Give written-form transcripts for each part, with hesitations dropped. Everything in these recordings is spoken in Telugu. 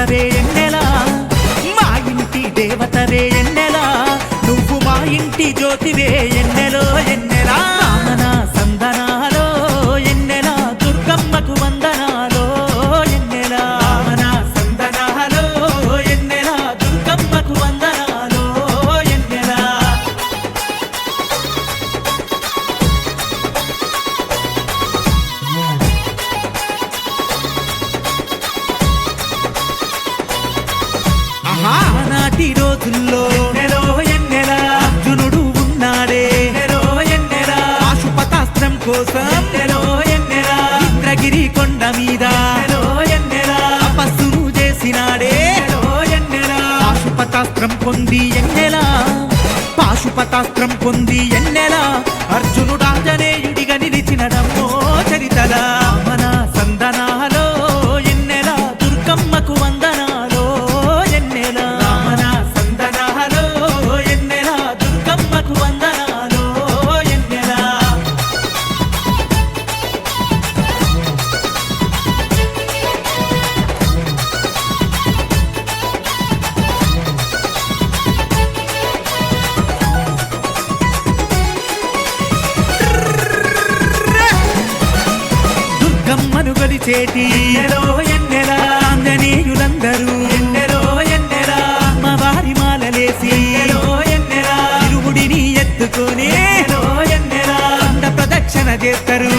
దేవతవే ఎన్నెలా మా ఇంటి దేవతవే ఎన్నెలా నువ్వు మా ఇంటి జ్యోతివే ఎన్నెలో ఎన్నెలా మన సందనాలో ఎన్నెలా దుర్గమ్మకు వందనాలో ఎన్నెలా మన సందనాలో ఎన్నెలా దుర్గమ్మకు వందనాలో ఎన్నెలా ఆనాటి రోజుల్లో ఎన్నెలా అర్జునుడు ఉన్నాడే ఎన్నెలా పాశుపతాస్త్రం కోసం ఎన్నెలా ఇంద్రగిరి కొండ మీద ఎన్నెలా తపస్సును చేసినాడే ఎన్నెలా పాశుపతాస్త్రం పొంది ఎన్నెలా పాశుపతాస్త్రం పొంది ఎన్నెలా అర్జునుడు ఆంజనేయుడిగా నిలిచినడమ్మో చరితలా మన సందనాలో ఎన్నెలా దుర్గమ్మకు వందనాలో ఎన్నెలా మన సందనాలో ఎన్నెలా దుర్గమ్మకు వందనాలో ఎన్నెలా దుర్గమ్మను గొలిచేటి ఎన్నెలా ఆంజనేయులందరూ ఎన్నెలా అమ్మవారి మాలలేసి ఎన్నెలా ఇరుముడిని ఎత్తుకొని ఎన్నెలా అంద ప్రదక్షిణ చేస్తారు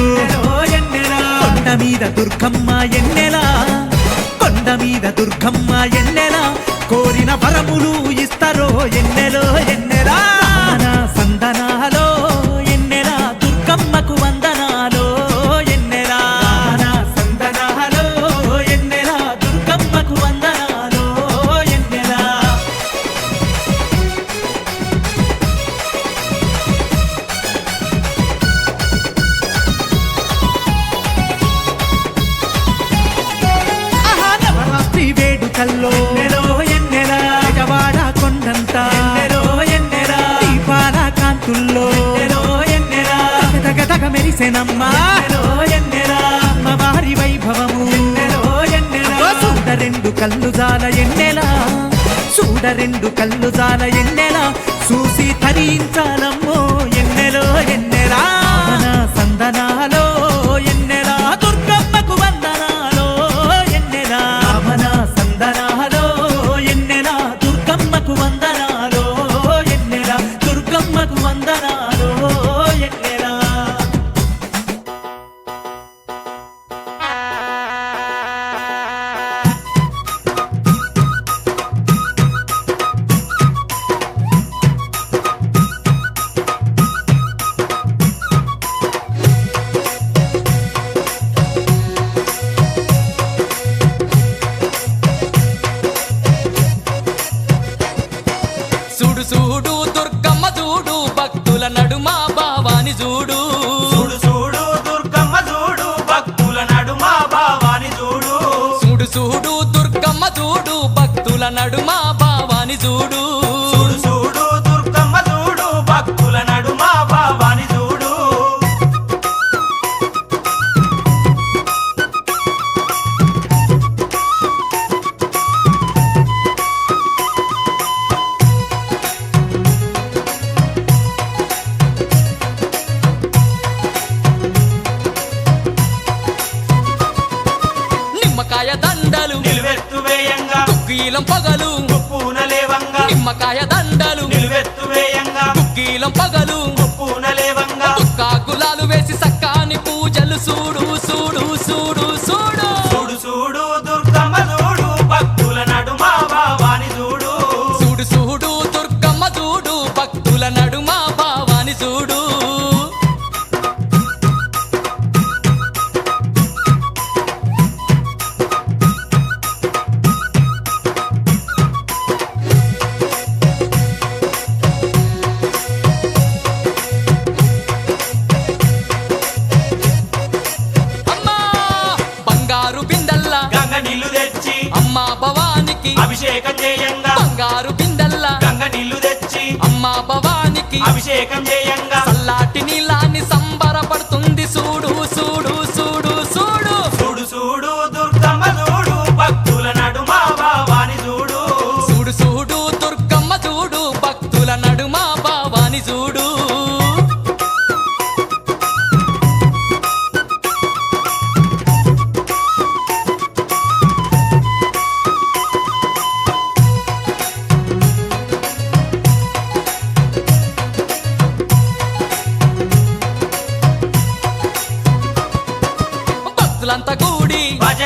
ఎన్నెలా కొండ మీద దుర్గమ్మ ఎన్నెలా కొండ మీద దుర్గమ్మ ఎన్నెలా కోరిన వరములు ఇస్తారో ఎన్నెలో ఎన్నెలా మన సందనాలో ఎన్నెలా దుర్గమ్మకు వందనాలో ఎన్నెలా మన సందనాలో ఎన్నెలా దుర్గమ్మకు వందనాలో ఎన్నెలా నవరాత్రి వేడుకల్లో ఎన్నెలా విజయవాడ కొండంతా ఎన్నెలా దీపాల కాంతుల్లో ఎన్నెలా తగ మెరిసెనమ్మా ఎన్నెలా అమ్మవారి వైభవము ఎన్నెలా చూడరెండు కళ్ళు జాల ఎన్నెలా చూడరెండు కళ్ళు జాల ఎన్నెలా చూసి తరించాలమ్మో ఎన్నెలో ఎన్నెలా మన సందనాలో ఎన్నెలా దుర్గమ్మకు వందనాలో ఎన్నెలా మన సందనాలో ఎన్నెలా దుర్గమ్మకు వందనాలో ఎన్నెలా దుర్గమ్మకు వందనాలో ఎన్నెలా చూడు చూడు దుర్గమ్మ చూడు భక్తుల నడుమ భావాని చూడు చూడు చూడు దుర్గమ్మ చూడు భక్తుల నడుమ భావాని చూడు చూడు చూడు దుర్గమ్మ చూడు భక్తుల నడుమ భావాని చూడు చూడు చూడు దుర్గమ్మ చూడు భక్తుల నడుమ భావాని చూడు నిమ్మకాయ దండలు నిలువెత్తు వేయంగా కుక్కీలం పగలు పూన లేవంగా నిమ్మకాయ దండలు నిలువెత్తు వేయంగా కుక్కీలం పగలు పూన లేవంగా గులాలు వేసి సక్కాని పూజలు చూడు చూడు చూడు చూడు చూడు చూడు దుర్గమ్మ చూడు భక్తుల నడుమ భావాని చూడు చూడు చూడు దుర్గమ్మ చూడు భక్తుల నడుమ భావాని చూడు అమ్మా బంగారు బిందెల్లా గంగ నీళ్లు తెచ్చి అమ్మా భవానికి అభిషేకం చేయంగా బంగారు బిందెల్లా గంగ నీళ్లు తెచ్చి అమ్మా భవానికి అభిషేకం చేయంగా చల్లాటి నీలాన్ని సంబరపడుతుంది చూడు చూడు చూడు చూడు చూడు చూడు దుర్గమ్మ చూడు భక్తుల నడుమ భావాని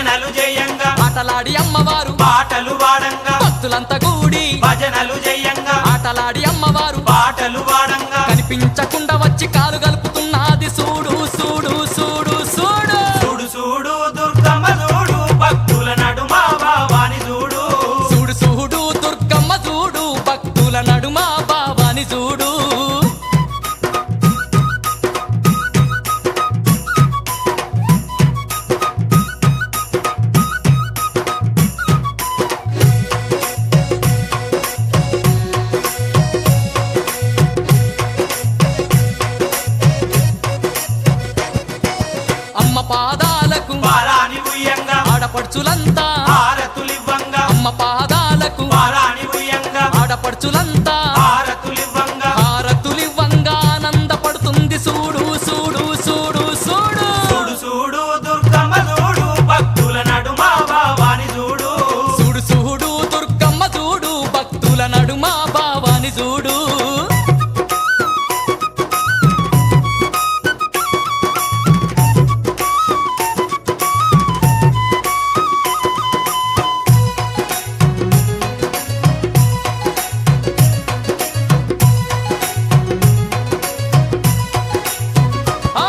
భజనలు జయంగా ఆటలాడి అమ్మవారు పాటలు వాడంగా భక్తులంతా కూడి భజనలు జయంగా ఆటలాడి అమ్మవారు పాటలు వాడంగా కనిపించకుండా వచ్చి కాలు గలుపుతున్నది చూడు చూడు చూడు చూడు చూడు చూడు దుర్గమ్మ చూడు భక్తుల నడుమ భావాని చూడు చూడు చూడు దుర్గమ్మ చూడు భక్తుల నడుమ భావాని చూడు అమ్మ పాదాలకు వారాని ఉయ్యంగా ఆడపడుచులంతా హారతులివ్వంగా అమ్మ పాదాలకు వారాని ఉయ్యంగా ఆడపడుచులంతా హారతులివ్వంగా హారతులివ్వంగా ఆనందపడుతుంది చూడు చూడు చూడు చూడు చూడు చూడు దుర్గమ్మ చూడు భక్తుల నడుమ భావాని చూడు చూడు చూడు దుర్గమ్మ చూడు భక్తుల నడుమ భావాని చూడు ఆ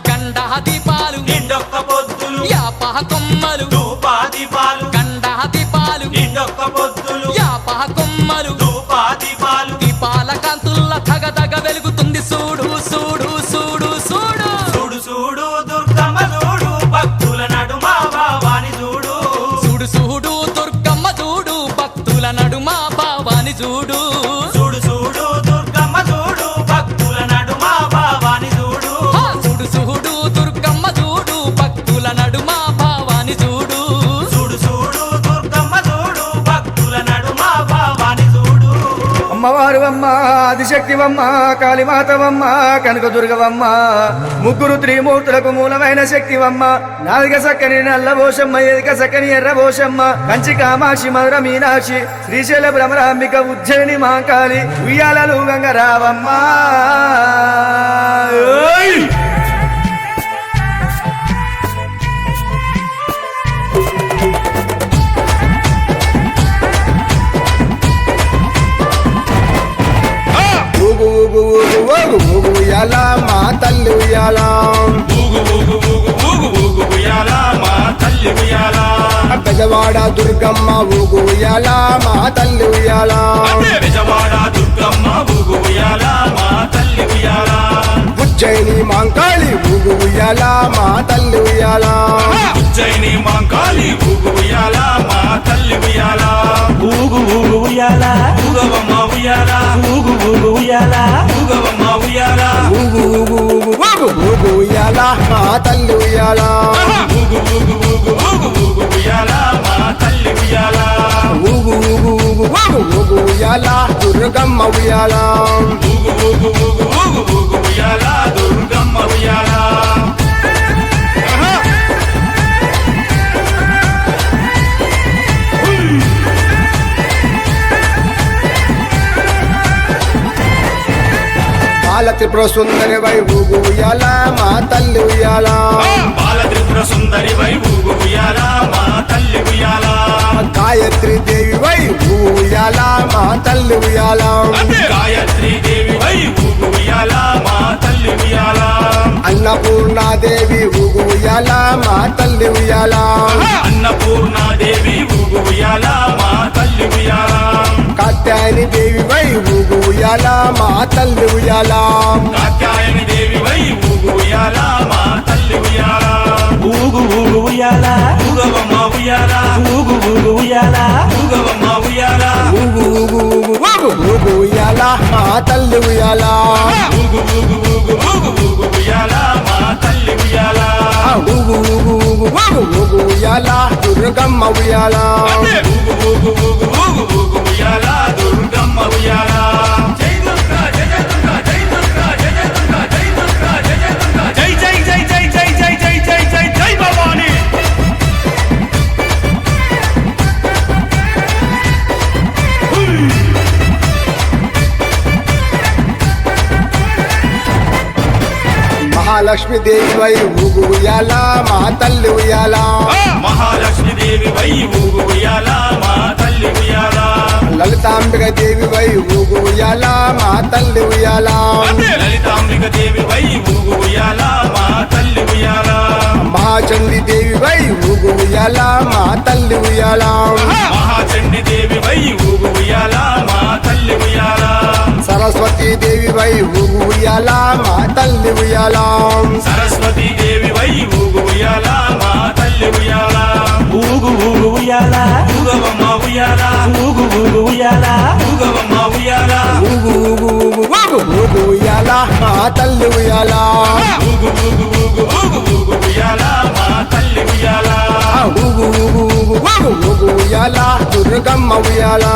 గండా దీపాలు నిండొక్క పొద్దులు యాపహ కొమ్మలు ధూపాదీపాలు గండా దీపాలు నిండొక్క పొద్దులు యాపహ కొమ్మలు ధూపాదీపాలు దీపాల కాంతుల్ల తగదగ వెలుగుతుంది చూడు చూడు చూడు చూడు చూడు చూడు దుర్గమ్మ చూడు భక్తుల నడుమ భావాని చూడు చూడు చూడు దుర్గమ్మ చూడు భక్తుల నడుమ భావాని చూడు చూడు చూడు దుర్గమ్మ చూడు భక్తుల నడుమ భావాని చూడు ఆ చూడు చూడు దుర్గమ్మ చూడు భక్తుల నడుమ భావాని చూడు చూడు చూడు దుర్గమ్మ చూడు భక్తుల నడుమ భావాని చూడు అమ్మవారు అమ్మ ఆదిశక్తివమ్మ కాళీమాతవమ్మ కనకదుర్గవమ్మ ముగ్గురు త్రిమూర్తులకు మూలమైన శక్తివమ్మ నాలుగ సక్కని నల్లబోషమ్మ ఎదిక సక్కని ఎర్రబోషమ్మ కంచి కామాక్షి మధుర మీనాక్షి శ్రీశైల భ్రమరాంబిక ఉజ్జయిని మాంకాళి ఉయ్యాలలు గంగరావమ్మ ఓయ్! ఊగు ఊగు ఊగు ఊగు ఊగు ఉయ్యాల మా తల్లి ఉయ్యాల ఊగు ఊగు ఊగు ఊగు ఊగు ఉయ్యాల మా తల్లి ఉయ్యాల బెజవాడ దుర్గమ్మ ఊగు ఉయ్యాల మా తల్లి ఉయ్యాల విజయవాడ దుర్గమ్మ ఊగు ఉయ్యాల మా తల్లి ఉయ్యాల ఉజ్జయిని మాంకాళి ఊగు ఉయ్యాల మా తల్లి ఉయ్యాల ఉజ్జయిని మాంకాళి ఊగు ఉయ్యాల మా తల్లి ఉయ్యాల ఊగు ఊగు ఉయ్యాల ఊగవమ్మ ఉయ్యాల ఊగు ఊగు ఉయ్యాల ఊగవమ్మ ఉయ్యాల ఊగు ఊగు ఊగు ఊగు ఊగు ఉయ్యాల మా తల్లి ఉయ్యాల ఊగు ఊగు ఊగు ఊగు ఊగు ఉయ్యాల మా తల్లి ఉయ్యాల ఊగు ఊగు ఊగు ఊగు ఊగు ఉయ్యాల దుర్గమ్మ ఉయ్యాల ఊగు ఊగు ఊగు ఊగు ఊగు ఉయ్యాల దుర్గమ్మ ఉయ్యాల బాల త్రిపుర సుందరి వై ఊగు ఉయ్యాల మా తల్లి ఉయ్యాల బాల త్రిపుర సుందరి వై ఊగు ఉయ్యాల మా తల్లి ఉయ్యాల గాయత్రి దేవి వై ఊగు ఉయ్యాల మా తల్లి ఉయ్యాల గాయత్రి దేవి వై ఊగు ఉయ్యాల మా తల్లి ఉయ్యాల అన్నపూర్ణాదేవి ఊగు ఉయ్యాల మా తల్లి ఉయ్యాల అన్నపూర్ణాదేవి ఊగు ఉయ్యాల మా తల్లి ఉయ్యాల కాత్యాయని దేవి వై ఊగు ఉయ్యాల మా తల్లి ఉయ్యాల కాత్యాయని దేవి వై ఊగు ఉయ్యాల మా తల్లి ఉయ్యాల ఊగు ఊగు ఉయ్యాల ఊగవమ్మ ఉయ్యాల ఊగు ఊగు ఉయ్యాల ఊగవమ్మ ఉయ్యాల ఊగు ఊగు ఊగు ఊగు ఊగు ఉయ్యాల మా తల్లి ఉయ్యాల ఊగు ఊగు ఊగు ఊగు ఊగు ఉయ్యాల మా తల్లి ఉయ్యాల ఊగు ఊగు ఊగు ఊగు ఊగు ఉయ్యాల దుర్గమ్మ ఉయ్యాల ఊగు ఊగు ఊగు ఊగు ఊగు ఉయ్యాల దుర్గమ్మ ఉయ్యాల జై దుర్గా జయ జయ దుర్గా జై దుర్గా జయ జయ దుర్గా జై దుర్గా జయ జయ దుర్గా జై జై జై జై జై జై జై జై జై జై భవాని మహాలక్ష్మి దేవి వై ఊగు ఉయ్యాల మా తల్లి ఉయ్యాల మహాలక్ష్మి దేవి వై ఊగు ఉయ్యాల మా తల్లి ఉయ్యాల లలితాంబిక దేవి వై ఊగు ఉయ్యాల మా తల్లి ఉయ్యాల లలితాంబిక దేవి వై ఊగు ఉయ్యాల మా తల్లి ఉయ్యాల మహాచండి దేవి వై ఊగు ఉయ్యాల మా తల్లి ఉయ్యాల మహాచండి దేవి వై ఊగు ఉయ్యాల మా తల్లి ఉయ్యాల సరస్వతి దేవి వై ఊగు ఉయ్యాల మా తల్లి ఉయ్యాల సరస్వతి దేవి వై ఊగు ఉయ్యాల మా తల్లి ఉయ్యాల ఊగు ఊగు ఉయ్యాల ఊగవమ్మ ఉయ్యాల ఊగు ఊగు ఉయ్యాల ఊగవమ్మ ఉయ్యాల ఊగు ఊగు ఊగు ఊగు ఊగు ఉయ్యాల మా తల్లి ఉయ్యాల ఊగు ఊగు ఊగు ఊగు ఊగు ఉయ్యాల మా తల్లి ఉయ్యాల ఊగు ఊగు ఊగు ఊగు ఊగు ఉయ్యాల దుర్గమ్మ ఉయ్యాల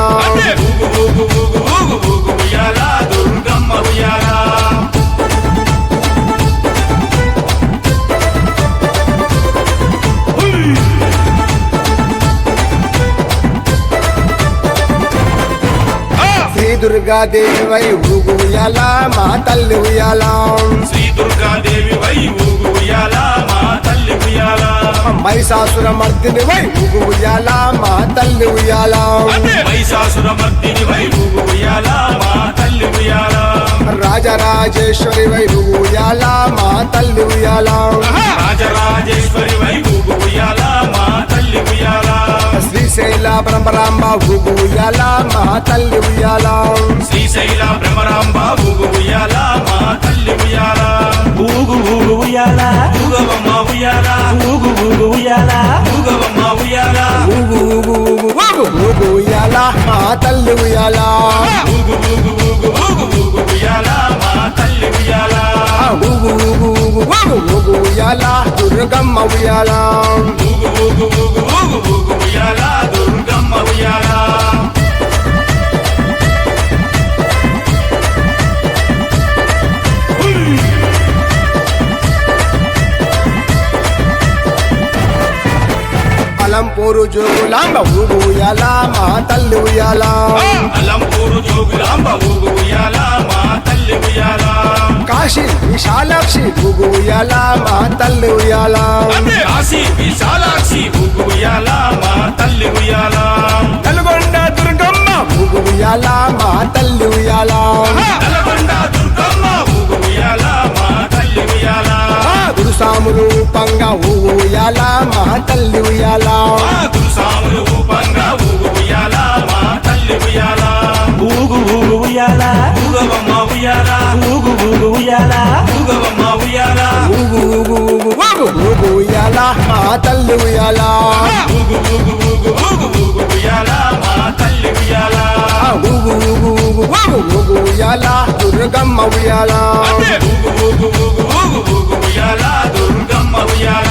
ఊగు ఊగు ఊగు ఊగు ఊగు ఉయ్యాల దుర్గమ్మ ఉయ్యాల శ్రీ దుర్గాదేవి వై ఊగు ఉయ్యాల మా తల్లి ఉయ్యాల శ్రీ దుర్గాదేవి వై ఊగు ఉయ్యాల మా తల్లి ఉయ్యాల మహిషాసుర మర్దిని వై ఊగు ఉయ్యాల మా తల్లి ఉయ్యాల మహిషాసుర మర్దిని వై ఊగు ఉయ్యాల మా తల్లి ఉయ్యాల రాజరాజేశ్వరి వై ఊగు ఉయ్యాల మా తల్లి ఉయ్యాల రాజరాజేశ్వరి వై ఊగు ఉయ్యాల మా తల్లి ఉయ్యాల శ్రీశైల బ్రహ్మరాంబ ఊగు ఉయ్యాల మా తల్లి ఉయ్యాల శ్రీశైల భ్రమరాంబ ఊగు ఉయ్యాల మా తల్లి ఉయ్యాల ఊగు ఊగు ఉయ్యాల ఊగవమ్మ ఉయ్యాల ఊగు ఊగు ఉయ్యాల ఊగవమ్మ ఉయ్యాల ఊగు ఊగు ఊగు ఊగు ఊగు ఉయ్యాల మా తల్లి ఉయ్యాల ఊగు ఊగు ఊగు ఊగు ఊగు ఉయ్యాల మా తల్లి ఉయ్యాల ఊగు ఊగు ఊగు ఊగు ఊగు ఉయ్యాల దుర్గమ్మ ఉయ్యాల ఊగు ఊగు ఊగు ఊగు ఊగు ఉయ్యాల దుర్గమ్మ ఉయ్యాల అలంపూరు జోగులాంబ ఊగు ఉయ్యాల మా తల్లి ఉయ్యాల అలంపూరు జోగులాంబ ఊగు ఉయ్యాల మా తల్లి ఉయ్యాల కాశీ విశాలాక్షి ఊగు ఉయ్యాల మా తల్లి ఉయ్యాల కాశీ విశాలాక్షి ఊగు ఉయ్యాల మా తల్లి ఉయ్యాల నల్గొండ దుర్గమ్మ ఊగు ఉయ్యాల మా తల్లి ఉయ్యాల నల్గొండ దుర్గమ్మ ఊగు ఉయ్యాల మా తల్లి ఉయ్యాల గురుసాములు పంగా ఊగు ఉయ్యాల మా తల్లి ఉయ్యాల గురుసాములు రూపంగా ఊగు ఉయ్యాల మా తల్లి ఉయ్యాల ఊగు ఊగు ఉయ్యాల ఊగవమ్మ ఉయ్యాల ఊగు ఊగు ఉయ్యాల ఊగవమ్మ ఉయ్యాల ఊగు ఊగు ఊగు ఊగు ఊగు ఉయ్యాల మా తల్లి ఉయ్యాల ఊగు ఊగు ఊగు ఊగు ఊగు ఉయ్యాల మా తల్లి ఉయ్యాల ఊగు ఊగు ఊగు ఊగు ఊగు ఉయ్యాల దుర్గమ్మ ఉయ్యాల ఊగు ఊగు ఊగు ఊగు ఊగు ఉయ్యాల దుర్గమ్మ ఉయ్యాల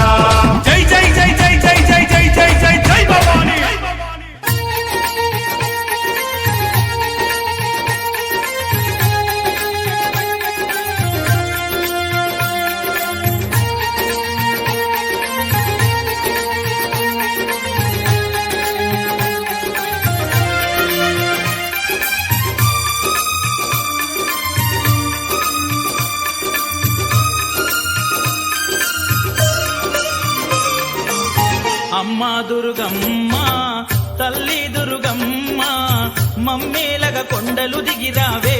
జై జై జై జై జై జై జై జై జై జై భవాని అమ్మ దుర్గమ్మ తల్లి దుర్గమ్మ మమ్మేలగ కొండలు దిగిరావే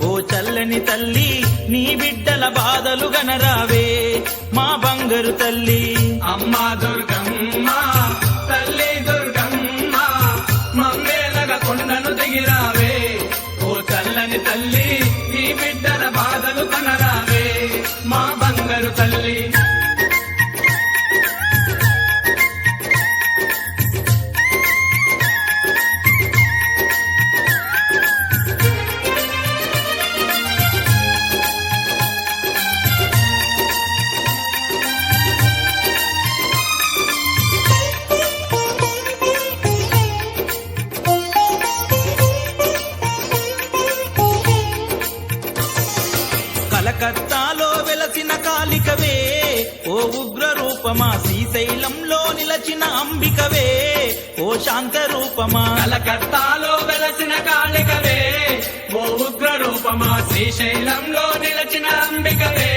ఓ చల్లని తల్లి నీ బిడ్డల బాధలు గనరావే మా బంగారు తల్లి అమ్మ దుర్గమ్మ తల్లి దుర్గమ్మ మమ్మేలగ కొండను దిగిరావే ఓ చల్లని తల్లి ఈ బిడ్డల బాధలు కనరావే మా బంగారు తల్లి కలకత్తాలో వెలసిన కాలికవే ఓ ఉగ్ర రూపమా శ్రీశైలంలో నిలచిన అంబికవే ఓ శాంత రూపమా కలకత్తాలో వెలసిన కాళికవే ఓ ఉగ్ర రూపమా శ్రీశైలంలో నిలచిన అంబికవే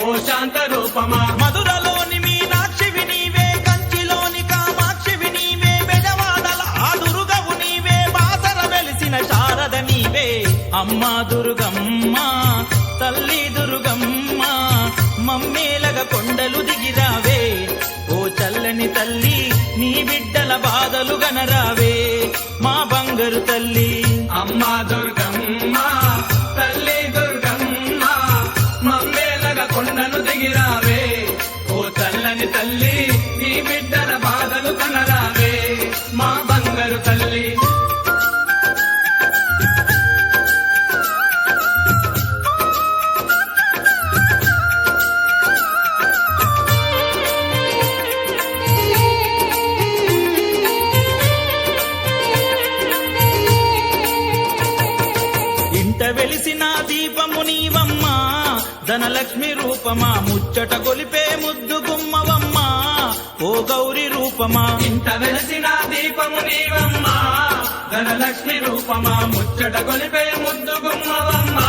ఓ శాంత రూపమా మధురలోని మీనాక్షివి నీవే, కంచిలోని కామాక్షివి నీవే, బెజవాడల ఆ దుర్గవు నీవే, బాసర వెలిసిన శారద నీవే. అమ్మా దుర్గమ్మ తల్లి దుర్గమ్మ, మమ్మేలగ కొండలు దిగిరావే. ఓ చల్లని తల్లి నీ బిడ్డల బాధలు గనరావే, మా బంగారు తల్లి. అమ్మా దుర్గమ్మ తల్లి దుర్గమ్మ, మమ్మేలగ కొండను దిగిరావే. ఓ చల్లని తల్లి నీ బిడ్డల బాధలు కనరావే, మా బంగారు తల్లి. ఇంట వెలిసిన దీపము నీవమ్మా, ధనలక్ష్మి రూపమా, ముచ్చట గొలిపే ముద్దు గుమ్మవమ్మా. ఓ గౌరి రూపమా ఇంత వెలసిన దీపము నీవమ్మా, ధనలక్ష్మి రూపమా, ముచ్చట గొలిపే ముద్దు గుమ్మవమ్మా.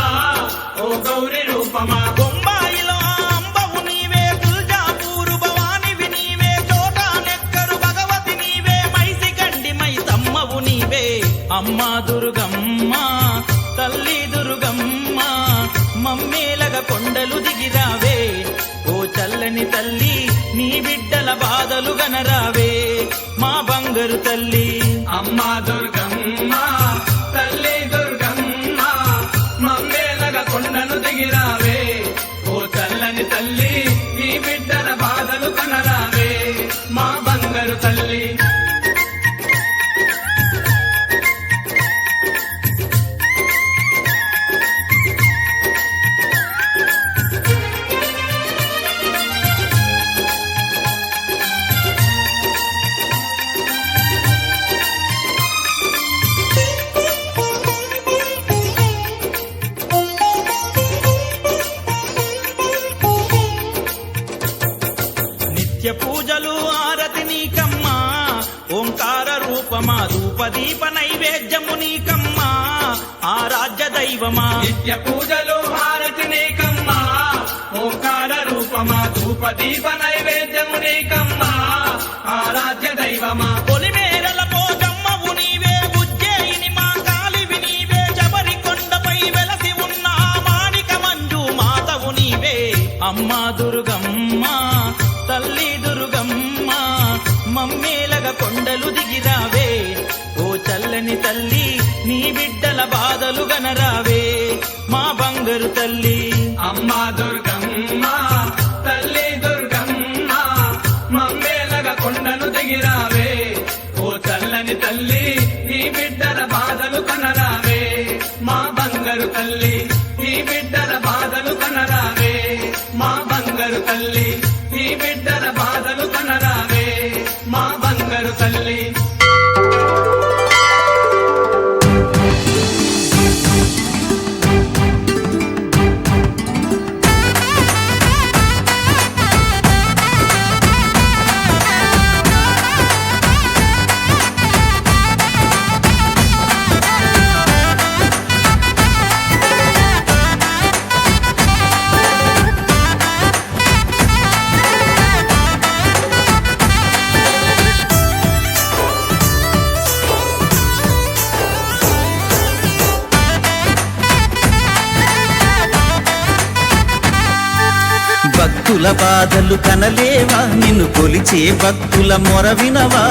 ఓ గౌరి రూపమా బొంబాయిలో అంబవు నీవే, తుల్జాపూరు భవానివి నీవే, చోటా నెక్కరు భగవతి నీవే, మైసి గండి మై తమ్మవు నీవే. అమ్మా దుర్గమ్మ తల్లి దుర్గమ్మ, మమ్మేలగ కొండలు దిగిరావే. ఓ చల్లని తల్లి నీ బిడ్డల బాధలు గనరావే, మా బంగారు తల్లి. అమ్మా దుర్గమ్మ తల్లి దుర్గమ్మ, మమ్మేలగ కొండను దిగిరావే. ఓ చల్లని తల్లి నీ బిడ్డల బాధలు కనరావే, మా బంగారు తల్లి. నిత్య పూజలు ఆరతి నీకమ్మా, ఓంకార రూపమా, ధూపదీప నైవేద్యము నీకమ్మా, ఆరాధ్య దైవమా. నిత్య పూజలు హారతి నీకమ్మా, ఓంకార రూపమా, ధూప దీప నైవేద్యము నీకమ్మా, ఆరాధ్య దైవమా. పొలిమేరల పోజమ్మవు నీవే, ఉజ్జయిని మా కాలివి నీవే, జబరి కొండపై వెలసి ఉన్న మాణిక మంజు మాతవు నీవే. అమ్మా దుర్గమ్మ తల్లి దుర్గమ్మ, మమ్మేలగ కొండలు దిగిరావే. ఓ చల్లని తల్లి నీ బిడ్డల బాధలు గనరావే, మా బంగారు తల్లి. అమ్మా దుర్గమ్మ తల్లి దుర్గమ్మ, మమ్మేలగ కొండను దిగిరావే. ఓ చల్లని తల్లి నీ బిడ్డల బాధలు కనరావే, మా బంగారు తల్లి. నీ బిడ్డల బాధలు కనరావే, మా బంగారు తల్లి. నీ బిడ్డల బాధలు కనరావే, మా బంగారు తల్లి. భక్తుల బాధలు కనలేవా, నిన్ను కొలిచే భక్తుల మొర వినవా.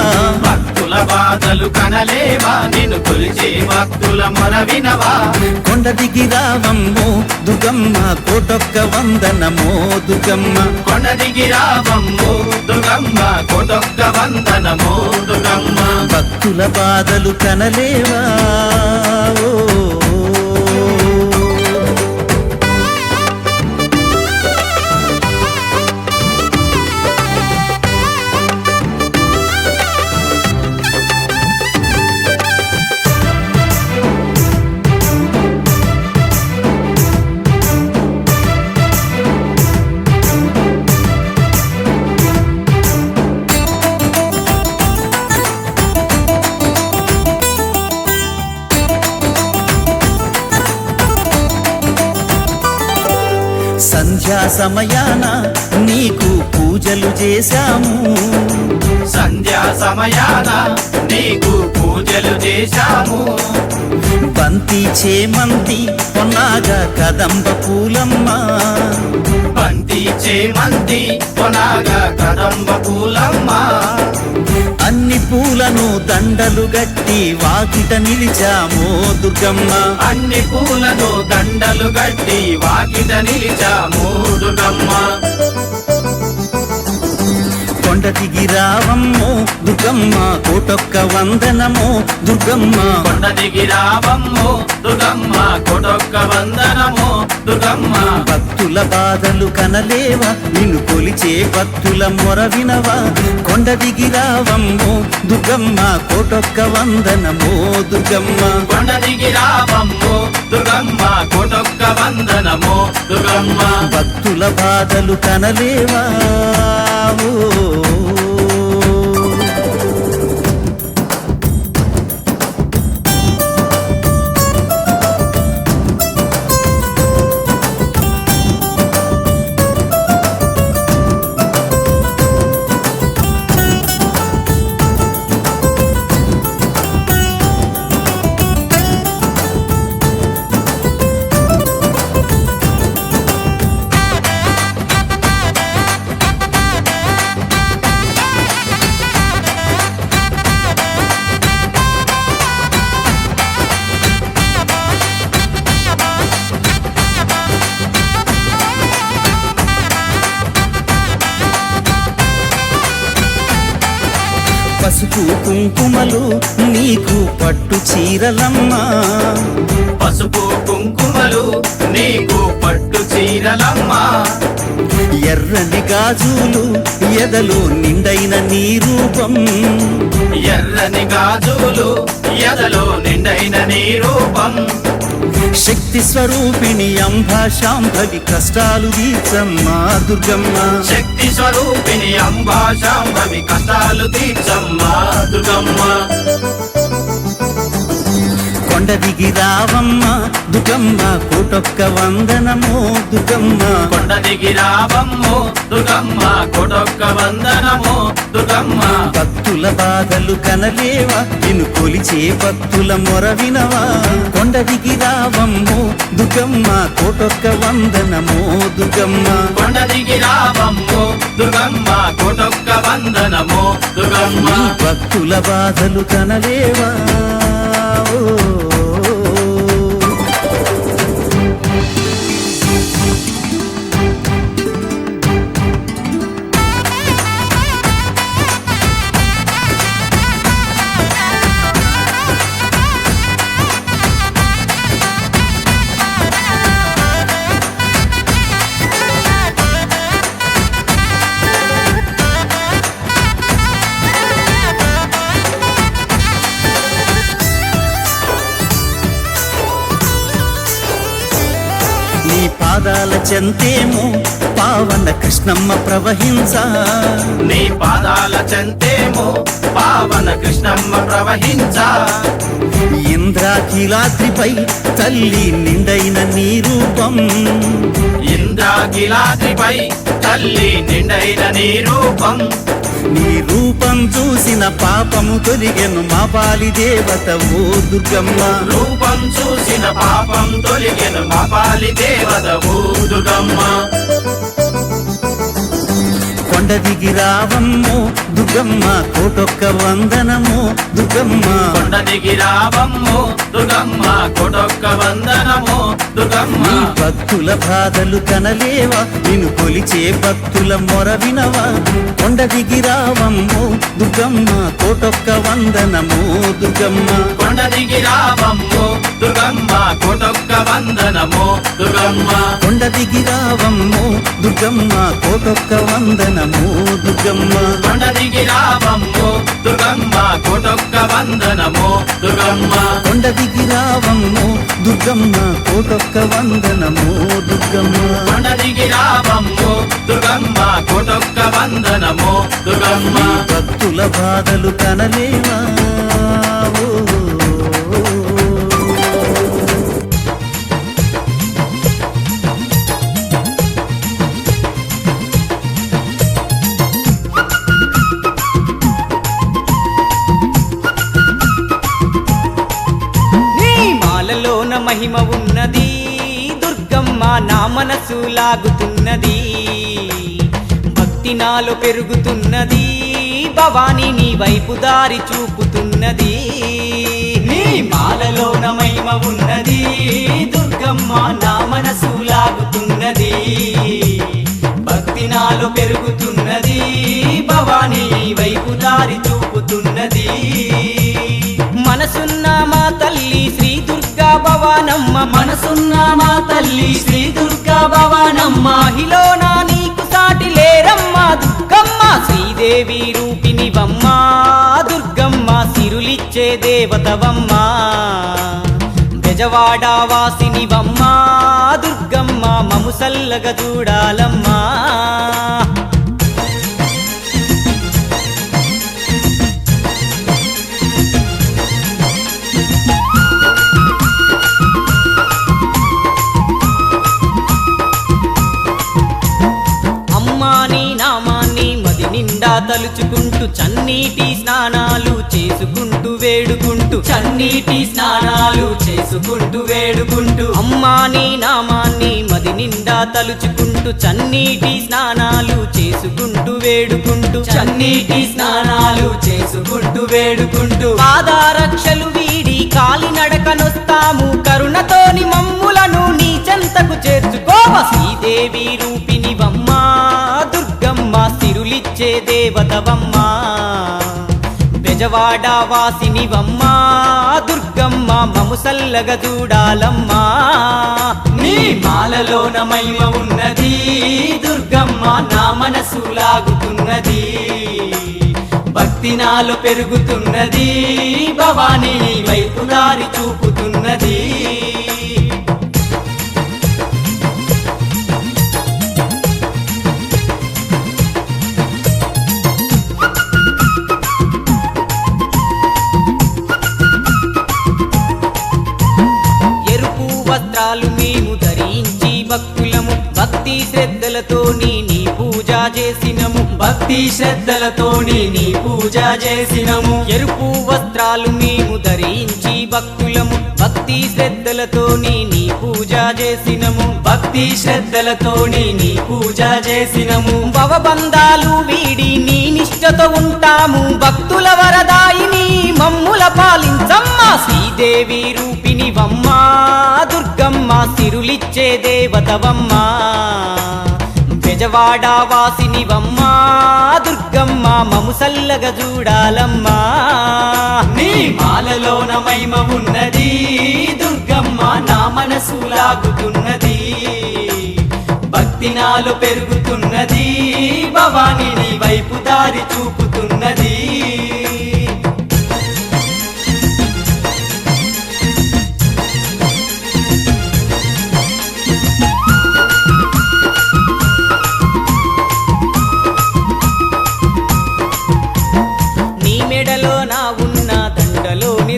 భక్తుల బాధలు కనలేవా, నిన్ను కొలిచే భక్తుల మొర వినవా. కొండ దిగిరావమ్మో దుర్గమ్మ, కోటొక్క వందనమో దుర్గమ్మ. కొండ దిగిరావమ్మో దుర్గమ్మ, కోటొక్క వందనమో దుర్గమ్మ. భక్తుల బాధలు కనలేవా. ఓ సంధ్యా సమయాన నీకు పూజలు చేశాము సంధ్యా సమయాన నీకు పూజలు చేశాము బంతి చేమంతి పొన్నాగ కదంబ పూలమ్మ బంతి చేమంతి కొనాగ కదంబ పూలమ్మ అన్ని పూలను దండలు గట్టి వాకిట నిలిచామో దుర్గమ్మ అన్ని పూలను దండలు గట్టి వాకిట నిలిచాము దుర్గమ్మ కొండ దిగి రావమ్మో దుర్గమ్మ కోటొక్క వందనమో దుర్గమ్మ కొండ దిగి రావమ్మో దుర్గమ్మ కొడొక్క వందనమో దుర్గమ్మ భక్తుల బాధలు కనలేవా నిన్ను కొలిచే భక్తుల మొర వినవా కొండ దిగి రావమ్మో దుర్గమ్మ కోటొక్క వందనమో దుర్గమ్మ కొండ దిగి రావమ్మో దుర్గమ్మ కొడొక్క వందనమో దుర్గమ్మ భక్తుల బాధలు కనలేవా ఓ. పసుపు కుంకుమలు నీకు పట్టు చీరలమ్మా పసుపు కుంకుమలు నీకు పట్టు చీరలమ్మా ఎర్రని గాజులు ఎదలో నిండైన నీ రూపం ఎర్రని గాజులు ఎదలో నిండైన నీ రూపం శక్తి స్వరూపిణి అంబా శాంభవి కష్టాలు తీర్చమ్మా దుర్గమ్మ శక్తి స్వరూపిణి అంబా శాంభవి కష్టాలు తీర్చమ్మా దుర్గమ్మ కొండ దిగి రావమ్మ దుర్గమ్మ కోటొక్క వందనమో దుర్గమ్మ కొండ దిగి రావమ్మో దుర్గమ్మ కొడొక్క వందనమో దుర్గమ్మ భక్తుల బాధలు కనలేవా నిన్ను కొలిచే భక్తుల మొర వినవా కొండ దిగి రావమ్మో దుర్గమ్మ కోటొక్క వందనమో దుర్గమ్మ కొండ దిగి రావమ్మో దుర్గమ్మ కొడొక్క వందనమో దుర్గమ్మ నీ భక్తుల బాధలు కనలేవా ఓ. నీ పాదాల చెంతేమో పావన కృష్ణమ్మ ప్రవహించ నీ పాదాల చెంతేమో పావన కృష్ణమ్మ ప్రవహించ ఇంద్రాఖిలాద్రిపై తల్లి నిండైన నీ రూపం ఇంద్రాగిలాద్రిపై తల్లి నిండైన నీ రూపం నీ రూపం చూసిన పాపము తొలిగెను మా పాలి దేవత ఓ దుర్గమ్మ రూపం చూసిన పాపం తొలిగెను మా పాలి దేవత ఓ దుర్గమ్మ కొండ దిగి రావమ్మో దుర్గమ్మ కోటొక్క వందనమో దుర్గమ్మ కొండ దిగి రావమ్మో దుర్గమ్మ కొడొక్క వందనమో దుర్గమ్మ నీ భక్తుల బాధలు కనలేవా నిన్ను కొలిచే భక్తుల మొర వినవా కొండ దిగి రావమ్మో దుర్గమ్మ కోటొక్క వందనమో దుర్గమ్మ కొండ దిగి రావమ్మో దుర్గమ్మ కొడొక్క వందనమో దుర్గమ్మ కొండ దిగి రావమ్మో దుర్గమ్మ కోటొక్క వందనమో దుర్గమ్మ కొండ దిగి రావమ్మో దుర్గమ్మ కొడొక్క వందనమో దుర్గమ్మ కొండ దిగి రావమ్మో దుర్గమ్మ కోటొక్క వందనమో దుర్గమ్మ కొండ దిగి రావమ్మో దుర్గమ్మ కొడొక్క వందనమో దుర్గమ్మ భక్తుల బాధలు కనలేవా ఓ. మాలలోన మహిమ ఉన్నది దుర్గమ్మ నా మనసు లాగుతున్నది భక్తి నాలో పెరుగుతున్నది భవాని నీ వైపు దారి చూపుతున్నది నీ మాలలోన మహిమ ఉన్నది దుర్గమ్మ నా మనసు లాగుతున్నది భక్తి నాలో పెరుగుతున్నది భవాని నీ వైపు దారి చూపుతున్నది మనసున్న మా తల్లి శ్రీ దుర్గా భవానమ్మ మనసున్న మా తల్లి శ్రీ దుర్గా భవానమ్మ మహిళన నీకు సాటి లేరమ్మ దుర్గమ్మ శ్రీదేవి రూపినివమ్మ దుర్గమ్మ సిరులిచ్చే దేవతవమ్మ బెజవాడ వాసినివమ్మ దుర్గమ్మ మము సల్లగా చూడాలమ్మా తలుచుకుంటూ చన్నీటి స్నానాలు చేసుకుంటూ వేడుకుంటూ చన్నీటి స్నానాలు చేసుకుంటూ వేడుకుంటూ అమ్మా నీ నామాన్ని మది నిండా తలుచుకుంటూ చన్నీటి స్నానాలు చేసుకుంటూ వేడుకుంటూ చన్నీటి స్నానాలు చేసుకుంటూ వేడుకుంటూ పాదారక్షలు వీడి కాలినడకనొస్తాము కరుణతోని మమ్ములను నీ చెంతకు చేర్చుకోవ శ్రీదేవి రూపినివమ్మ దుర్గమ్మ సిరులిచ్చే దేవతవమ్మ బెజవాడ వాసినివమ్మ దుర్గమ్మ మము సల్లగా చూడాలమ్మా నీ మాలలోన మహిమ ఉన్నది దుర్గమ్మ నా మనసు లాగుతున్నది భక్తి నాలో పెరుగుతున్నది భవాని నీ వైపు దారి చూపుతున్నది వస్త్రాలు మేము ధరించి భక్తులము భక్తి శ్రద్ధలతోని నీ పూజ చేసినము భక్తి శ్రద్ధలతోని నీ పూజ చేసినము ఎరుపు వస్త్రాలు మేము ధరించి భక్తులము భక్తి శ్రద్ధలతోని నీ పూజ చేసినము భక్తి శ్రద్ధలతోని నీ పూజ చేసినము భవబంధాలు వీడి నీ నిష్టతో ఉంటాము భక్తుల వరదాయిని మమ్ముల పాలించమ్మ శ్రీదేవి రూపినివమ్మ దుర్గమ్మ సిరులిచ్చే దేవతవమ్మ బెజవాడ వాసినివమ్మ దుర్గమ్మ మము సల్లగా చూడాలమ్మా నీ మాలలోన మహిమ ఉన్నది దుర్గమ్మ నా మనసు లాగుతున్నది భక్తి నాలో పెరుగుతున్నది భవాని నీ వైపు దారి చూపుతున్నది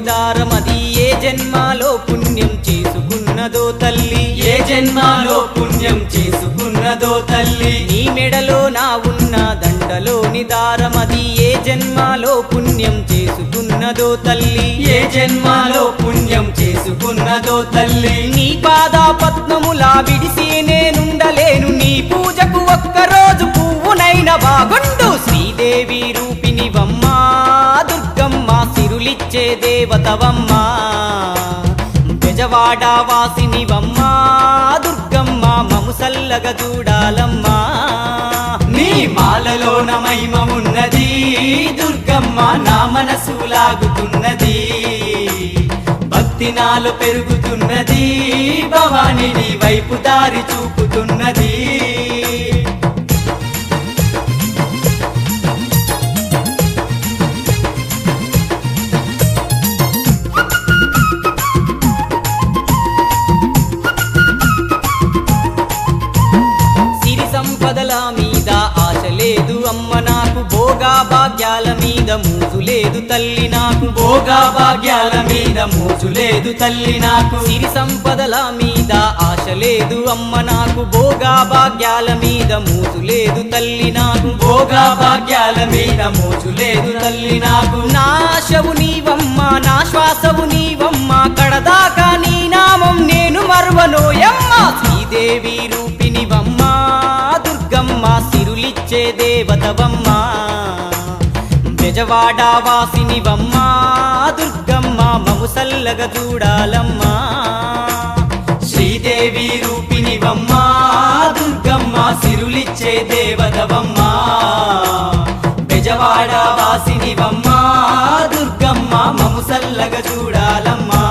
దారమది ఏ జన్మాలో పుణ్యం చేసుకున్నదో తల్లి ఏ జన్మాలో పుణ్యం చేసుకున్నదో తల్లి నీ మెడలో నా ఉన్న దండలోని దారమది ఏ జన్మాలో పుణ్యం చేసుకున్నదో తల్లి ఏ జన్మాలో పుణ్యం చేసుకున్నదో తల్లి నీ పాదా పద్మములా విడిసి నేనుండలేను నీ పూజకు ఒక్కరోజు పువ్వునైన బాగుండు శ్రీదేవి రూపినివమ్మ దుర్గమ్మ సిరులిచ్చే దేవతవమ్మ బెజవాడ వాసినివమ్మ దుర్గమ్మ మము సల్లగా చూడాలమ్మా నీ మాలలోన మహిమ ఉన్నది దుర్గమ్మ నా మనసు లాగుతున్నది భక్తి నాలో పెరుగుతున్నది భవాని నీ వైపు దారి చూపుతున్నది సంపదల మీద ఆశ లేదు అమ్మ నాకు భోగా భాగ్యాల మీద మూజు లేదు తల్లి నాకు భోగా భాగ్యాల మీద మూజు లేదు తల్లి నాకు సిరి సంపదల మీద ఆశ లేదు అమ్మ నాకు భోగా భాగ్యాల మీద మూజు లేదు తల్లి నాకు భోగా భాగ్యాల మీద మూజు లేదు తల్లి నాకు నా ఆశవు నీవమ్మ నా శ్వాసవు నీవమ్మ కడదాకా నీ శ్రీదేవి రూపిణివమ్మ దుర్గమ్మ సిరులిచ్చే దేవతవమ్మ బెజవాడ వాసినివమ్మ దుర్గమ్మ మము సల్లగ చూడాలమ్మా శ్రీదేవి రూపిణివమ్మ దుర్గమ్మ సిరులిచ్చే దేవతవమ్మ బెజవాడ వాసినివమ్మ దుర్గమ్మ మము సల్లగ చూడాలమ్మా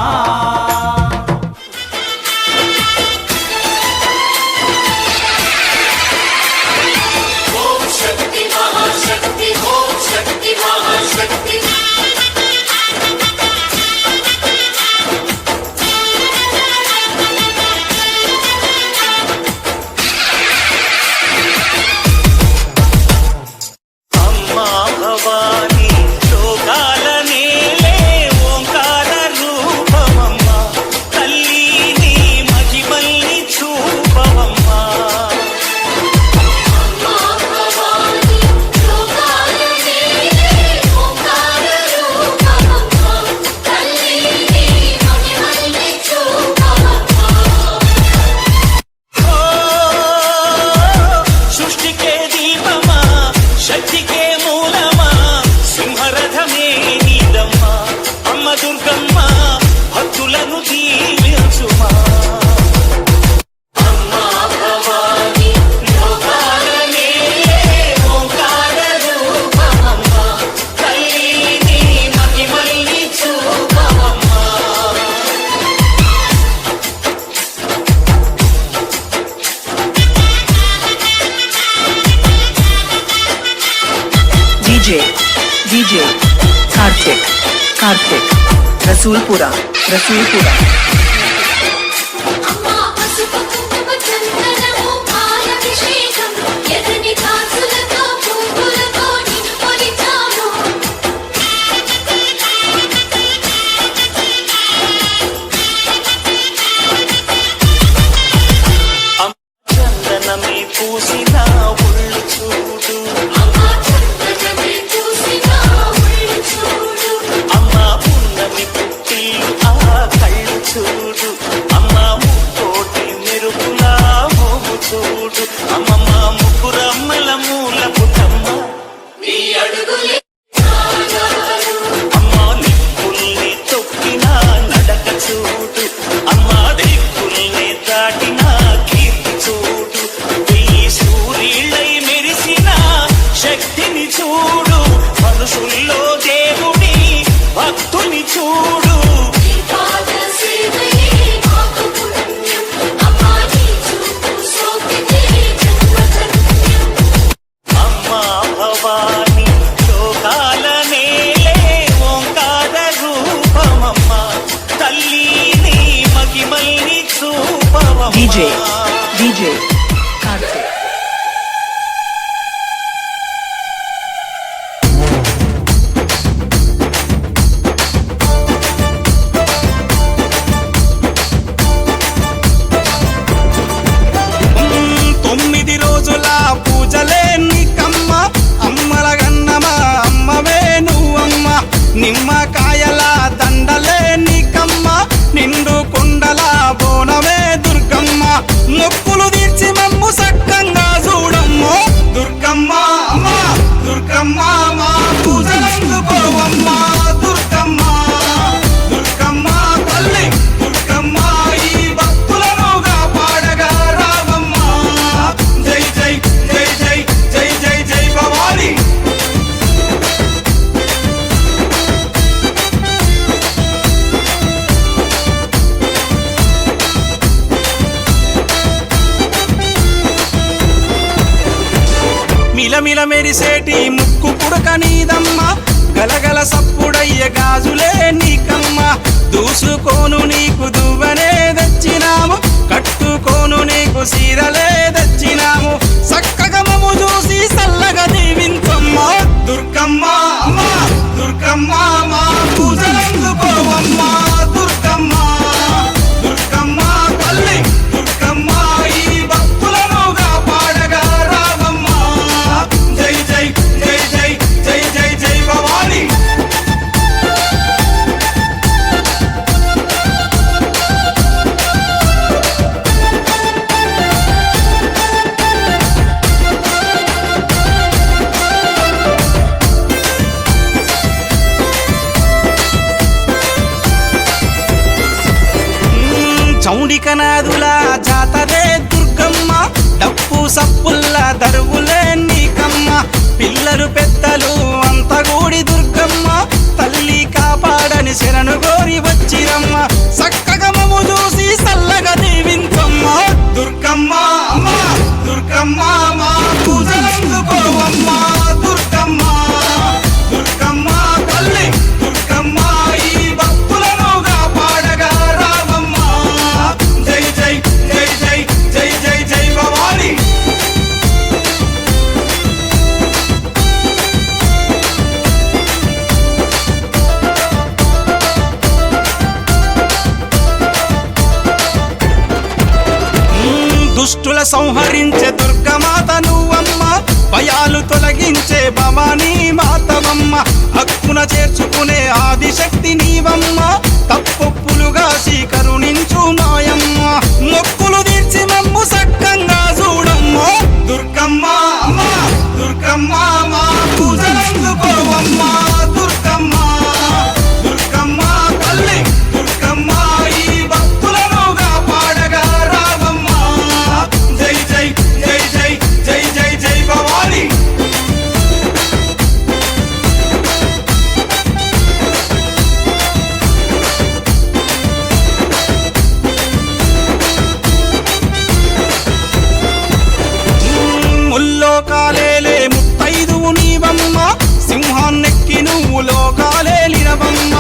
అమ్మా భవాని శోకాల నేలే ఓంకార రూపమమ్మ తల్లి నీ మహిమల్ని చూపవమ్మా సృష్టికే దీపమా శక్తికే మూలమా సింహరథమే నీదమ్మా అమ్మ దుర్గమ్మ భక్తులను దీవించుమా అమ్మా భవాని లోకాల నేలే ఓంకార రూపమమ్మ తల్లి నీ మహిమల్ని చూపవమ్మా DJ Karthik Rasulpura చందనమే పూసిన ఒళ్ళు చూడు అమ్మ పున్నమి పుట్టిల్లు ఆ కళ్ళు చూడు అమ్మ ముక్కోటి మెరుపులా మోము చూడు అమ్మమ్మ ముగ్గురమ్మల మూల పుట్టమ్మ అమ్మ నిప్పుల్ని తొక్కిన నడక చూడు అమ్మ దిక్కుల్ని దాటిన కీర్తి చూడు వెయ్యి సూర్యుళ్ళై మెరిసిన శక్తిని చూడు మనుషుల్లో దేవుడి భక్తుని చూడు అమ్మా భవాని శోకాల నేలే ఓంకార రూపమమ్మ తల్లి నీ మహిమల్ని చూపవమ్మా DJ Karthik తొమ్మిది రోజుల పూజలే నీకమ్మ అమ్మల గన్నమా అమ్మవే నువ్వమ్మ నిమ్మకాయల దండలే నీకమ్మ నిండు కుండల బోనమే దుర్గమ్మ మొక్కులు తీర్చి మమ్ము సక్కంగా చూడమ్మో దుర్గమ్మ అమ్మ దుర్గమ్మ మా పూజలందుకోవమ్మ దుర్గమ్మ దుర్గమ్మ తల్లి దుర్గమ్మ ఈ భక్తులను కాపాడగా రావమ్మ జై జై జై జై జై జై జై భవాని మిలమిల మెరిసేటి ముక్కు పుడక నీదమ్మ గలగల సప్పుడయ్య గాజులే నీకమ్మ దూసుకోను నీకు దువ్వనే తెచ్చినాము కట్టుకోను నీకు సీరలే తెచ్చినాము చక్కగా మము చూసి సల్లగా దీవించమ్మ దుర్గమ్మ అమ్మ దుర్గమ్మ మా పూజలందుకోవమ్మ దుర్గమ్మ దుర్గమ్మ తల్లి దుర్గమ్మ ఈ భక్తులను కాపాడగా రావమ్మ జై జై జై జై జై జై జై భవాని చౌడికనాదుల జాతరే దుర్గమ్మ డప్పు సప్పుల్ల దరువులే నీకమ్మ పిల్లలు పెద్దలు అంత గూడి దుర్గమ్మ తల్లి కాపాడని శరణు గోరి వచ్చిరమ్మ చక్కగా మమ్ము చూసి సల్లగా దీవించమ్మ దుర్గమ్మ అమ్మ దుర్గమ్మ మా పూజలందుకోవమ్మ దుర్గమ్మ దుర్గమ్మ తల్లి దుర్గమ్మ ఈ భక్తులను కాపాడగా రావమ్మ జై జై జై జై జై జై జై భవాని దుష్టుల సంహరించే దుర్గమాత నువ్వమ్మ భయాలు తొలగించే భవానీ మాతవమ్మ హక్కున చేర్చుకునే ఆదిశక్తి నీవమ్మ తప్పొప్పులుగా కరుణించు మాయమ్మ మొక్కులు తీర్చి మమ్ము సక్కంగా చూడమ్మ దుర్గమ్మ అమ్మ దుర్గమ్మ మా పూజలందుకోవమ్మ దుర్గమ్మ దుర్గమ్మ తల్లి దుర్గమ్మ ఈ భక్తులను కాపాడగా రావమ్మ జై జై జై జై జై జై జై భవాని ముల్లోకాలేలే ముత్తైదువు నీవమ్మ సింహాన్నెక్కి నువ్వు లోకాలేలినవమ్మ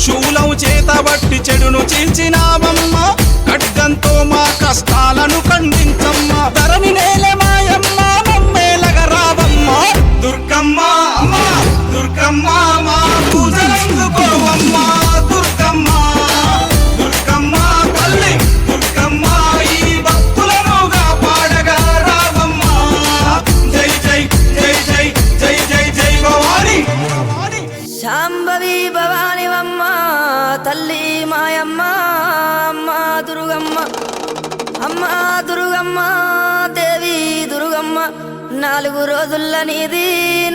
శూలం చేతబట్టి చెడును చీల్చినావమ్మ ఖడ్గంతో మా కష్టాలను ఖండించమ్మ ధరణి నేల మాయమ్మ మమ్మేలగా రావమ్మ దుర్గమ్మ అమ్మ దుర్గమ్మ మా పూజలందుకోవమ్మ దుర్గమ్మ దుర్గమ్మ తల్లి దుర్గమ్మ ఈ భక్తులను కాపాడగా రావమ్మ జై జై జై జై జై జై జై భవాని శాంభవి భవానివమ్మ తల్లి మాయమ్మ అమ్మ దుర్గమ్మ అమ్మ దుర్గమ్మ దేవి దుర్గమ్మ 4 రోజుల నీది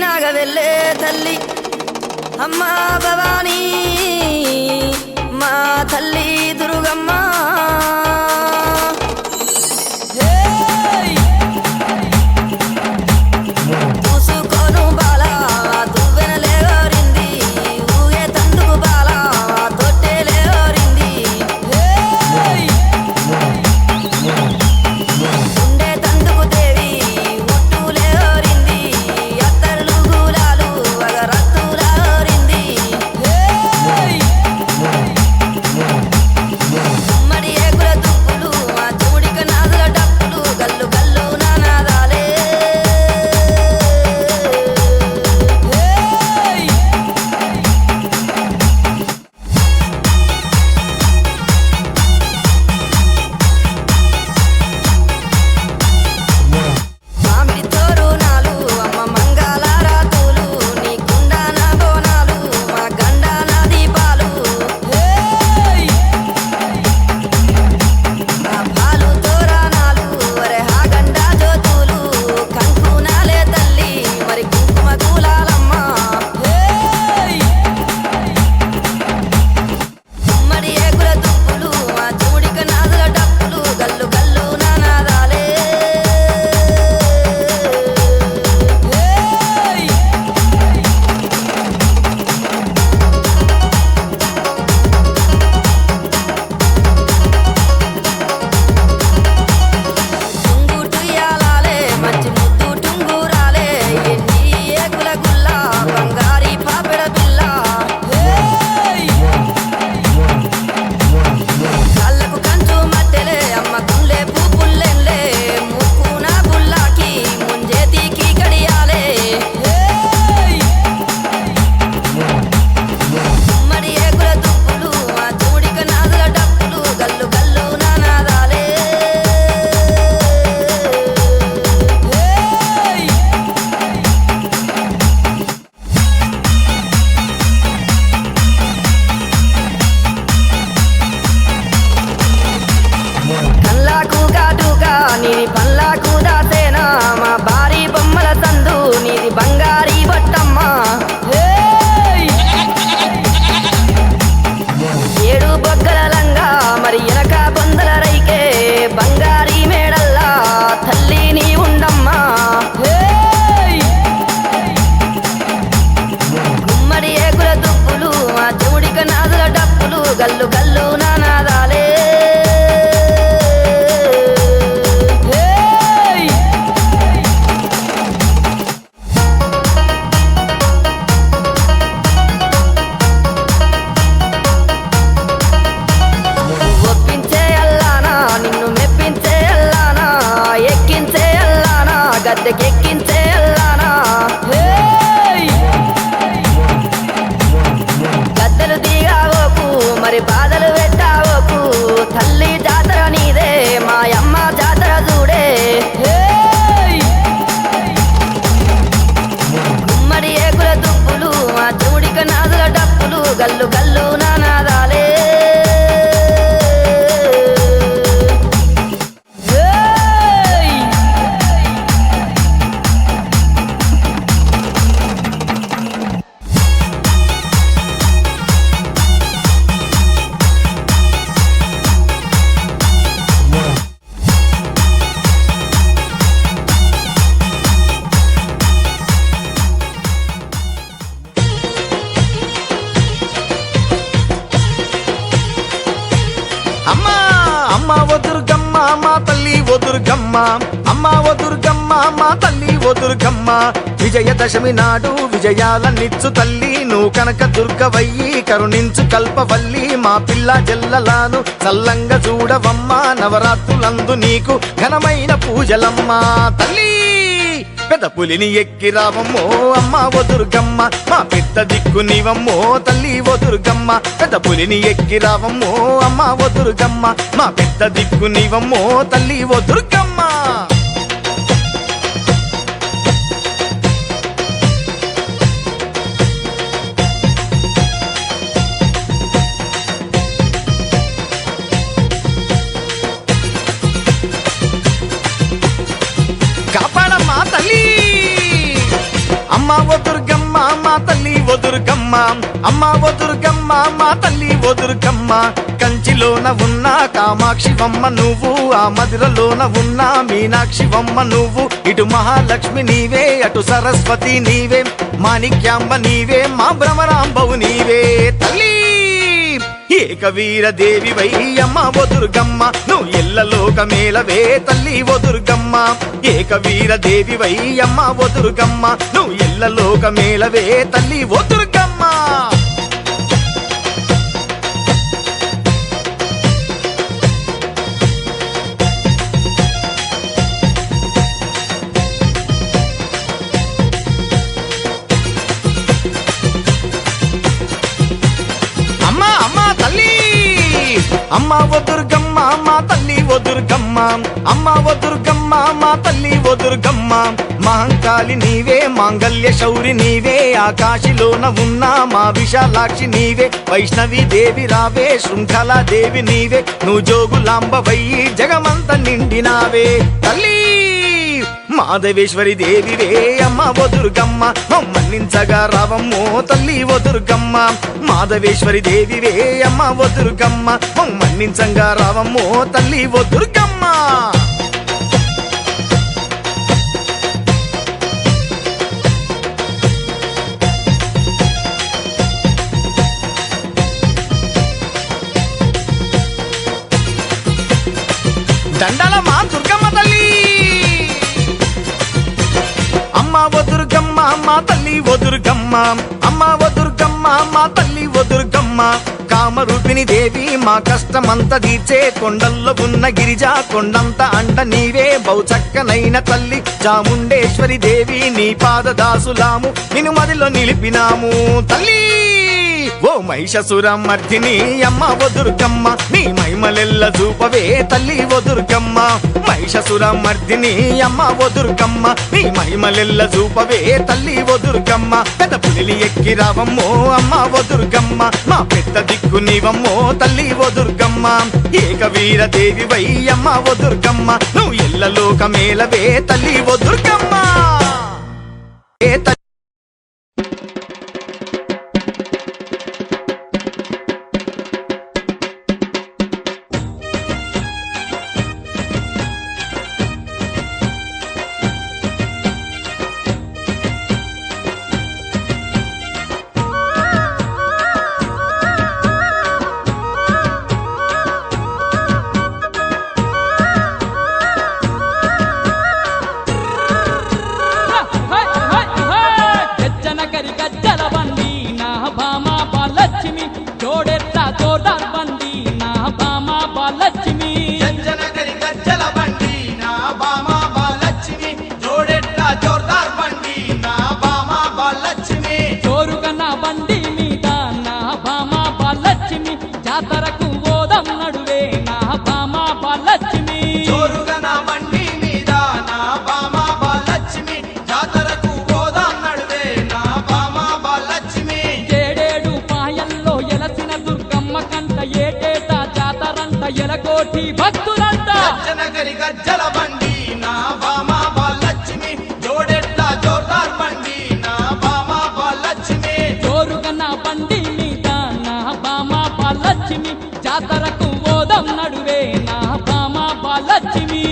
నాగవెళ్ళే తల్లి అమ్మ భవానీ మా తల్లి దుర్గమ్మ చూసుకోను బాల దువ్వెనలేరింది ఊగే తందుకు బాల తొట్టెలేరింది ఉండే తందుకు దేవి ఉట్టులేరింది అత్తరులు గులాలు అగరత్తులేరింది అమ్మా అమ్మ ఓ దుర్గమ్మ మా తల్లి ఓ దుర్గమ్మ అమ్మ ఓ దుర్గమ్మ మా తల్లి ఓ దుర్గమ్మ విజయదశమి నాడు విజయాలనిచ్చు తల్లి నువ్వు కనక దుర్గవయ్యి కరుణించు కల్పవల్లి మా పిల్ల జల్లలాను చల్లంగా చూడవమ్మ నవరాత్రులందు నీకు ఘనమైన పూజలమ్మా తల్లి పెద్ద పులిని ఎక్కి రావమ్మో అమ్మ ఓ దుర్గమ్మ మా పెద్ద దిక్కు నీవమ్మో తల్లి ఓ దుర్గమ్మ పెద్ద పులిని ఎక్కి రావమ్మో అమ్మ ఓ దుర్గమ్మ మా పెద్ద దిక్కు నీవమ్మో తల్లి ఓ దుర్గమ్మ కాపాడమ్మా తల్లి అమ్మ ఓ దుర్గమ్మ మా తల్లి ఓ దుర్గమ్మ అమ్మ ఓ దుర్గమ్మ మా తల్లి ఓ దుర్గమ్మ కంచిలోన ఉన్న కామాక్షివమ్మ నువ్వు ఆ మధురలోన ఉన్న మీనాక్షివమ్మ నువ్వు ఇటు మహాలక్ష్మి నీవే అటు సరస్వతి నీవే మాణిక్యాంబ నీవే మా భ్రమరాంబవు నీవే తల్లి ఏకవీర దేవి వై అమ్మ ఓ దుర్గమ్మ నువ్వు ఎల్లలోక మేలవే తల్లి ఓ దుర్గమ్మ ఏకవీర దేవి వై అమ్మ ఓ దుర్గమ్మ నువ్వు ఎల్లలోక మేలవే తల్లి ఓ దుర్గమ్మ అమ్మ ఓ దుర్గమ్మ మా తల్లి ఓ దుర్గమ్మ అమ్మ ఓ దుర్గమ్మ మా తల్లి ఓ దుర్గమ్మ మహంకాళి నీవే మాంగళ్య శౌరి నీవే ఆకాశిలోన ఉన్న మా విశాలాక్షి నీవే వైష్ణవి దేవి రావే శృంఖలా దేవి నీవే నువ్వు జోగులాంబ వయ్యి జగమంత నిండినావే తల్లి మాధవేశ్వరి దేవివే అమ్మ ఓ దుర్గమ్మ మన్నించగా రావమ్మో తల్లి ఓ దుర్గమ్మ మాధవేశ్వరి దేవివే అమ్మ ఓ దుర్గమ్మ మన్నించగా రావమ్మో తల్లి ఓ దుర్గమ్మ దండాల మా దుర్గమ్మ తల్లి అమ్మ ఓ దుర్గమ్మ మా తల్లి ఓ దుర్గమ్మ అమ్మ ఓ దుర్గమ్మ మా తల్లి ఓ దుర్గమ్మ కామరూపిణి దేవి మా కష్టమంతా తీర్చే కొండల్లో ఉన్న గిరిజా కొండంత అండ నీవే బహుచక్కనైన తల్లి చాముండేశ్వరి దేవి నీ పాదదాసులాము నిన్ను మదిలో నిలిపినాము తల్లి ఓ మహిషసుర మర్దిని అమ్మ ఓ దుర్గమ్మ నీ మహిమలెల్ల చూపవే తల్లి ఓ దుర్గమ్మ మహిషసుర మర్దిని అమ్మ ఓ దుర్గమ్మ నీ మహిమలెల్ల చూపవే తల్లి ఓ దుర్గమ్మ పెద్ద పులిని ఎక్కి రావమ్మో అమ్మ ఓ దుర్గమ్మ మా పెద్ద దిక్కు నీవమ్మో తల్లి ఓ దుర్గమ్మ ఏకవీర దేవి వై అమ్మ ఓ దుర్గమ్మ నువ్వు ఎల్లలోక మేలవే తల్లి ఓ దుర్గమ్మ ఏ కోటి భక్తులంతా జనగరి గజ్జల బండి నా బామా బాలక్ష్మి జోడెట్ల జోర్దార్ బండి నా బామా బాలక్ష్మి జోరుగా నా బండి మీద నా బామా బాలక్ష్మి జాతరకు ఓదం నడువే నా బామా బాలక్ష్మి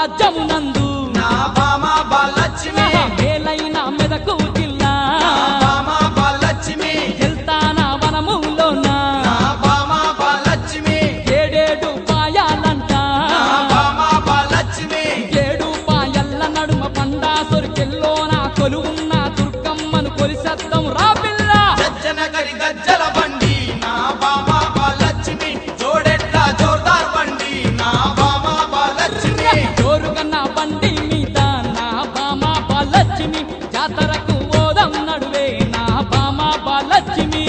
రాజ్యమునందు నా బామ బాలలక్ష్మి మేలైన మెదకు జిల్లా నా బామ బాలలక్ష్మి వెళ్తాన వనములోన నా బామ బాలలక్ష్మి ఏడేడు పాయాలంట నా బామ బాలలక్ష్మి ఏడు పాయల్ల నడుమ పండాసొరికెల్లోన కొలువున్న దుర్గమ్మను కొలిసెత్తం రా పిల్ల జజ్జనగరి గజ్జల బండి నా బామ బాలలక్ష్మి జోడెట్ల జోర్దార్ బండి నా బామ బాలలక్ష్మి జోరుగన్న బండి మీద నా బామ బాలలక్ష్మి జాతరకు ఓదం నడువే నా బామ బాలలక్ష్మి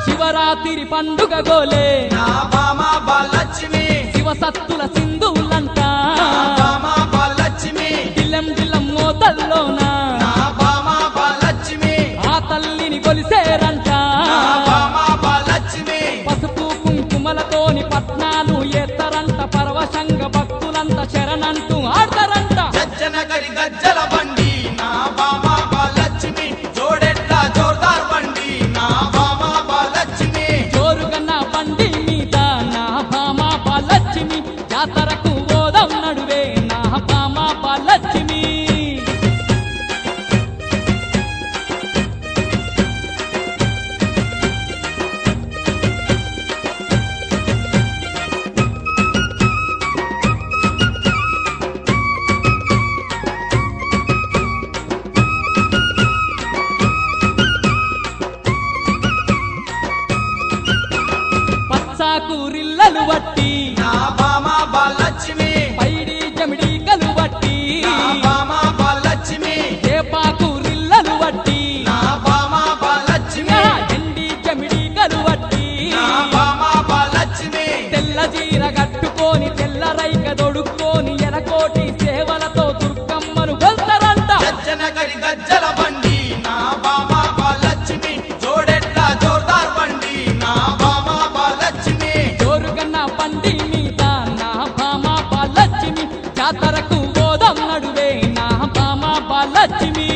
శివరాత్రి పండుగ గోలే నా బామ బాలలక్ష్మి శివసత్తుల సింధువులంట నా బామ బాలలక్ష్మి దిలం దిలం మోతల్లోన నా బామ బాలలక్ష్మి ఆ తల్లిని కొలిసేరంట నా బామ బాలలక్ష్మి పసుపు కుంకుమలతోని పట్నాలు ఎత్తరంట పరవశంగ భక్తులంత శరణంటూ ఆడతారంట జజ్జనగరి గజ్జల బండి నా బామ బాలలక్ష్మి జోడెట్ల జోర్దార్ బండి నా బామ బాలలక్ష్మి జోరుగన్న బండి మీద నా భామ బాలలక్ష్మి జాతరకు ఓదం నడువే నా భామ బాలలక్ష్మి పచ్చాకూరిల్లలు వట్టి నా బామ బాలలక్ష్మి పైడి జమిడికలు వట్టి నా బామ బాలలక్ష్మి ఏపాకూరిల్లలు వట్టి నా బామ బాలలక్ష్మి ఎండి జమిడికలు వట్టి నా బామ బాలలక్ష్మి తెల్ల జీర కట్టుకొని తెల్ల రైక దొడుక్కొని ఎరకోటి సేవలతో దుర్గమ్మను వెళ్తారంట జజ్జనగరి గజ్జల బండి నా బామ బాలలక్ష్మి జోడెట్ల జోర్దార్ బండి నా బామ బాలలక్ష్మి జోరుగన్న బండి మీద నా భామ బాలలక్ష్మి జాతరకు ఓదం నడువే నా భామ బాలలక్ష్మి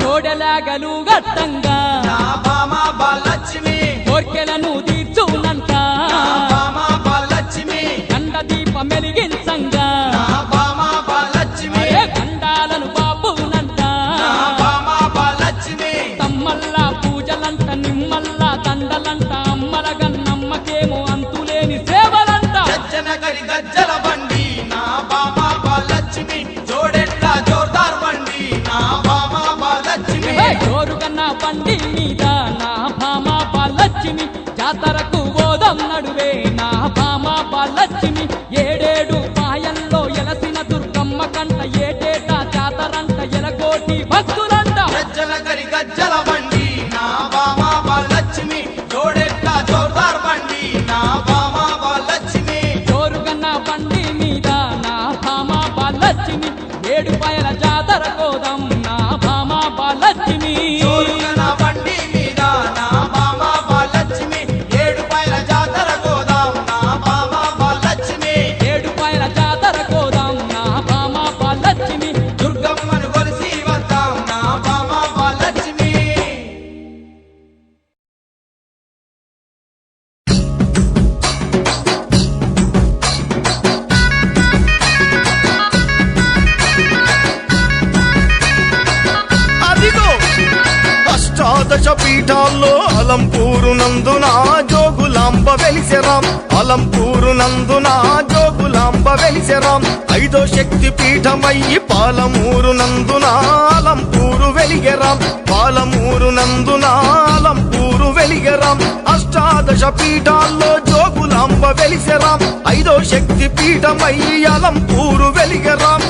కోడలాగలు గట్టంగా నా బామ బాలలక్ష్మి కోర్కెలను తీర్చునంట నా బామ బాలలక్ష్మి గండ దీపం వెలిగించంగా నా బామ బాలలక్ష్మి గండాలను బాపునంట నా బామ బాలలక్ష్మి తమ్మల్ల పూజలంట నిమ్మల్ల దండలంట అమ్మల గన్నమ్మకేమో అంతులేని సేవలంట జజ్జనగరి గజ్జల బండి నా బామ బాలలక్ష్మి జోడెట్ల జోర్దార్ బండి నా బామ బాలలక్ష్మి జోరుగన్న బండి మీద నా భామ బాలలక్ష్మి జాతరకు ఓదం నడువే నా భామ బాలలక్ష్మి ఏడేడు పాయల్లో ఎలసిన దుర్గమ్మ కంట ఏటేటా జాతరంట ఎలకోటి భక్తులంట జజ్జనగరి గజ్జల బండి నా బామ బాలలక్ష్మి జోడెట్ల జోర్దార్ బండి నా బామ బాలలక్ష్మి జోరుగన్న బండి మీద నా భామ బాలలక్ష్మి ఏడు పాయల జాతర కోదం నా భామ బాలలక్ష్మి జోరుగన బండి మీద నా బామ బాలలక్ష్మి ఏడు పైల జాతర గోదాం నా బామ బాలలక్ష్మి ఏడు పాయల జాతర కోదం నా భామ బాలలక్ష్మి దుర్గమ్మను కొలిసి వద్దాం నా బామ బాలలక్ష్మి అదిగో అష్టాదశ పీఠాల్లో అలంపూరు నందున జోగులాంబ వెలిసెరాం అలంపూరు నందున జోగులాంబ వెలిసెరాం ఐదో శక్తి పీఠమయ్యి పాలమూరు నందున అలంపూరు వెలిగెరాం పాలమూరు నందున అలంపూరు వెలిగెరాం అష్టాదశ పీఠాల్లో జోగులాంబ వెలిసెరాం 5వ శక్తి పీఠమై అలంపూరు వెలిగెరాం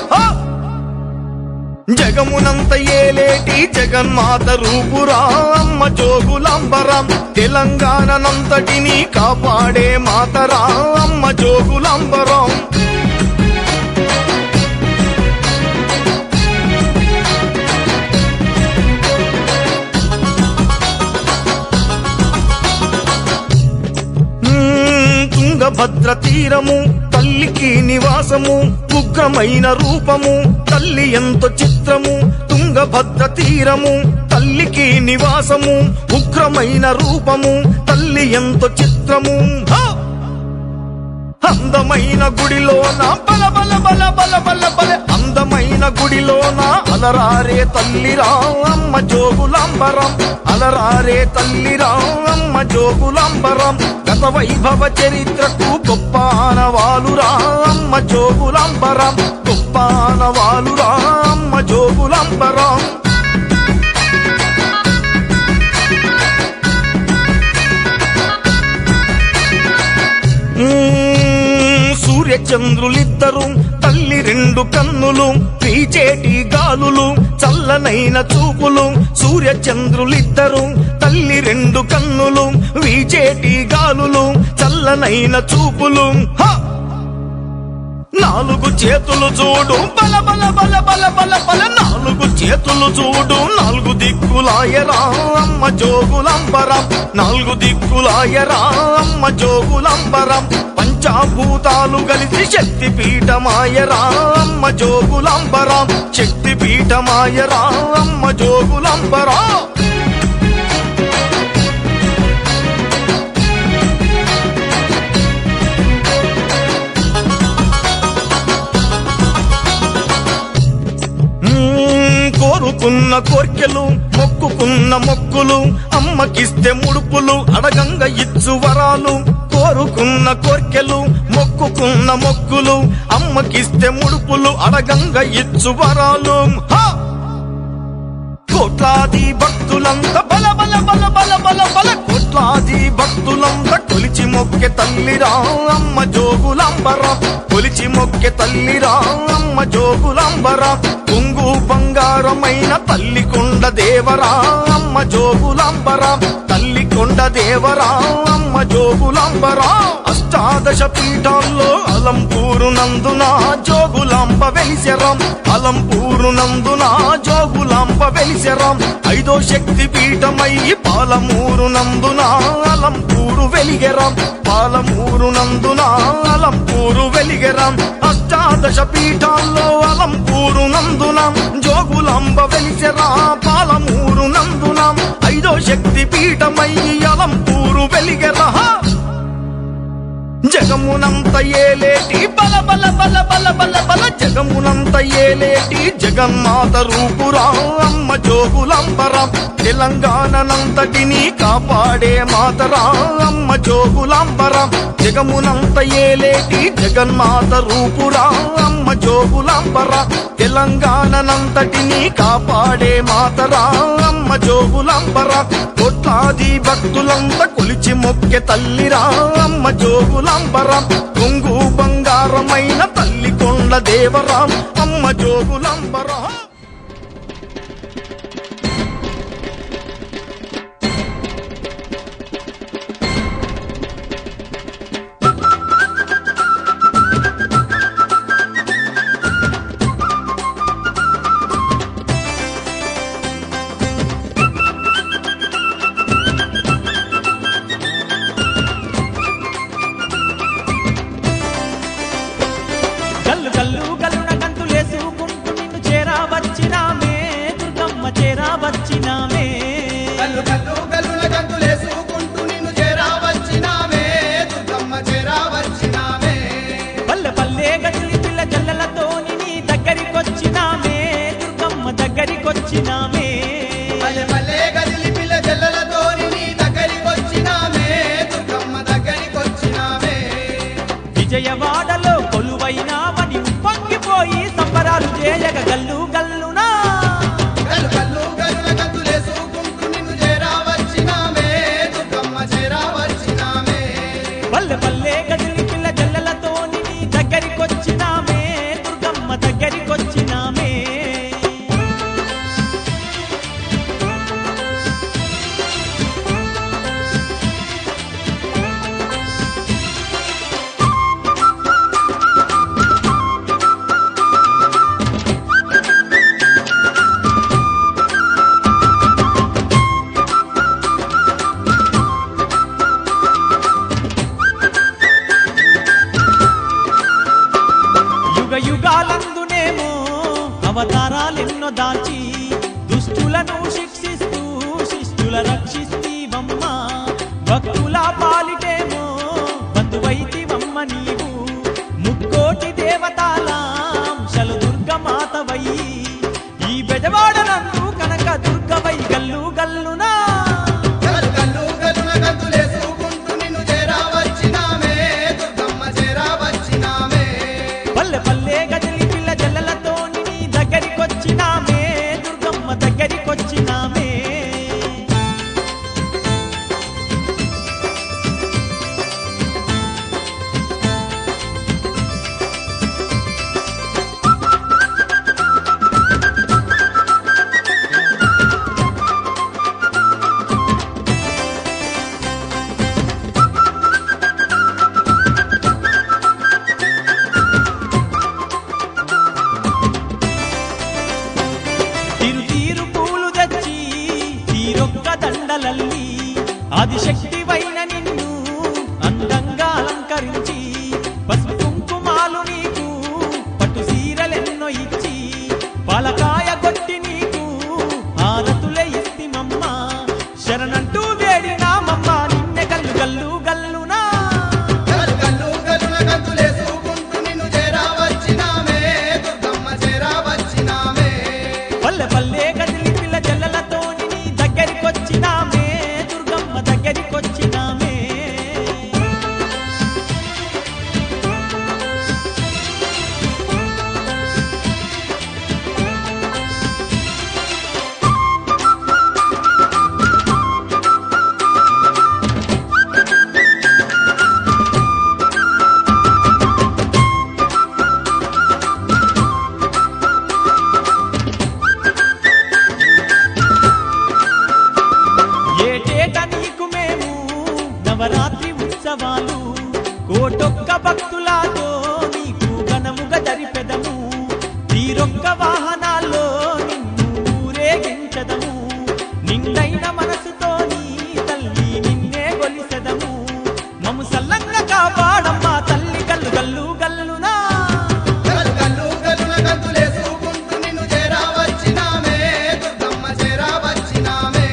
జగమునంత ఏలేటి జగన్మాత రూపురా అమ్మ జోగులాంబరాం తెలంగాణనంతటిని కాపాడే మాతరా అమ్మ జోగులాంబరాం తుంగభద్ర తీరము తల్లికి నివాసము ఉగ్రమైన రూపము తల్లి ఎంతో చిత్రము తుంగభద్ర తీరము తల్లికి నివాసము ఉగ్రమైన రూపము తల్లి ఎంతో చిత్రము అందమైన గుడిలోన బల బల బల బల బల బల అందమైన గుడిలోన అలరారే తల్లిరా అమ్మ జోగులాంబరం అలరారే తల్లిరా అమ్మ జోగులాంబరం గత వైభవ చరిత్రకు గొప్ప ఆనవాలురా అమ్మ జోగులాంబరం గొప్ప ఆనవాలురా అమ్మ జోగులాంబరం సూర్యచంద్రులిద్దరు తల్లి 2 కన్నులు పీచేటి గాలులు చల్లనైన చూపులు సూర్యచంద్రులిద్దరు తల్లి 2 కన్నులు వీచేటి గాలులు చల్లనైన చూపులు 4 చేతులు చూడు బల బల బల బల బల బల 4 చేతులు చూడు 4 దిక్కులాయరా అమ్మ జోగులాంబరం 4 దిక్కులాయరా అమ్మ జోగులాంబరం పంచభూతాలు కలిసి శక్తి పీఠమాయరా అమ్మ జోగులాంబరం శక్తి పీఠమాయరా అమ్మ జోగులాంబరం కోరుకున్న కోర్కెలు మొక్కుకున్న మొక్కులు అమ్మకిస్తే ముడుపులు అడగంగా ఇచ్చు వరాలు కోరుకున్న కోర్కెలు మొక్కుకున్న మొక్కులు అమ్మకిస్తే ముడుపులు అడగంగా ఇచ్చు వరాలు కోట్లాది భక్తులంతా బల బల బల బల బల బల కోట్లాది భక్తులంతా కొలిచి మొక్కె తల్లిరా అమ్మ జోగులాంబరం కొలిచి మొక్కె తల్లిరా అమ్మ జోగులాంబరం కొంగు బంగారమైన తల్లి కొండ దేవరా అమ్మ జోగులాంబరం తల్లి కొండ దేవరా అమ్మ జోగులాంబరా అష్టాదశ పీఠాల్లో అలంపూరు నందున జోగులాంబ వెలిసెరాం అలంపూరు నందున జోగులాంబ వెలిసెరాం 5వ శక్తి పీఠమై పాలమూరు నందున అలంపూరు వెలిగెరాం పాలమూరు నందున అలంపూరు వెలిగెరాం అష్టాదశ పీఠాల్లో అలంపూరు నందున జోగులాంబ వెలిసెరా పాలమూరు నందున 5వ శక్తి పీఠమై అలంపూరు వెలిగెరా జగమునంత ఏలేటి బల బల బల బల బల బల జగమునంత ఏలేటి జగన్మాత రూపురా అమ్మ జోగులాంబరం తెలంగాణనంతటిని కాపాడే మాతరా అమ్మ జోగులాంబరం జగమునంత ఏలేటి జగన్మాత రూపురా అమ్మ జోగులాంబరం తెలంగాణనంతటిని కాపాడే మాతరా అమ్మ జోగులాంబరం కోట్లాది భక్తులంతా కొలిచి మొక్కె తల్లిరా అమ్మ జోగులాంబరం కొంగు బంగారమైన తల్లి కొండ దేవరాం అమ్మ జోగులాంబరం గల్లు గల్లు గల్లున గంతులేసుకుంటూ నిన్ను చేరా వచ్చినామే దుర్గమ్మ చేరా వచ్చినామే గల్లు గల్లు గల్లున గంతులేసుకుంటూ నిన్ను చేరా వచ్చినామే దుర్గమ్మ చేరా వచ్చినామే పల్లె పల్లె గదిలి పిల్ల జల్లలతో నీ దగ్గరికొచ్చినామే దుర్గమ్మ దగ్గరికొచ్చినామే పల్లె పల్లె గదిలి పిల్ల జల్లలతో నీ దగ్గరికొచ్చినామే దుర్గమ్మ దగ్గరికొచ్చినామే విజయవాడలో కొలువైనావని ఉప్పొంగిపోయి సంబరాలు చేయగ గల్లు గల్లునా గల్లు గల్లు బెజవాడ నందు కనక దుర్గవై గల్లు గల్లునా గల్లు గల్లు గల్లున గంతులేసుకుంటూ నిన్ను చేరా వచ్చినామే దుర్గమ్మ చేరా వచ్చినామే పల్లె పల్లె గదిలి పిల్ల జల్లలతో నీ దగ్గరికొచ్చినామే దుర్గమ్మ దగ్గరికొచ్చినామే తీరు తీరు పూలు తెచ్చి తీరొక్క దండలల్లి ఆదిశక్తివైన నిన్ను అందంగా అలంకరించి పసుపు కుంకుమాలు నీకు పట్టు సీరలెన్నో ఇచ్చి పాలకాయ కొట్టి నీకు హారతులే ఇస్తిమమ్మ శరణంటూ వేడినామమ్మ నిన్నె గల్లు గల్లు గల్లునా గల్లు గల్లు గల్లున గంతులేసుకుంటూ నిన్ను చేరా వచ్చినామే దుర్గమ్మ చేరా వచ్చినామే పల్లె పల్లె గదిలి పిల్ల జల్లలతో నీ దగ్గరికొచ్చినామే దుర్గమ్మ దగ్గరికొచ్చినామే ఏటేట నీకు మేము నవరాత్రి ఉత్సవాలు కోటొక్క భక్తులతో నీకు ఘనముగా జరిపెదము తీరొక్క వాహనాల్లో నిన్ను ఊరేగించదము నిండైన మనసుతో నీ తల్లి నిన్నే గొలిసెదము మము సల్లంగా కాపాడమ్మా తల్లి గల్లు గల్లు గల్లునా గల్లు గల్లు గల్లున గంతులేసుకుంటూ నిన్ను చేరా వచ్చినామే దుర్గమ్మ చేరా వచ్చినామే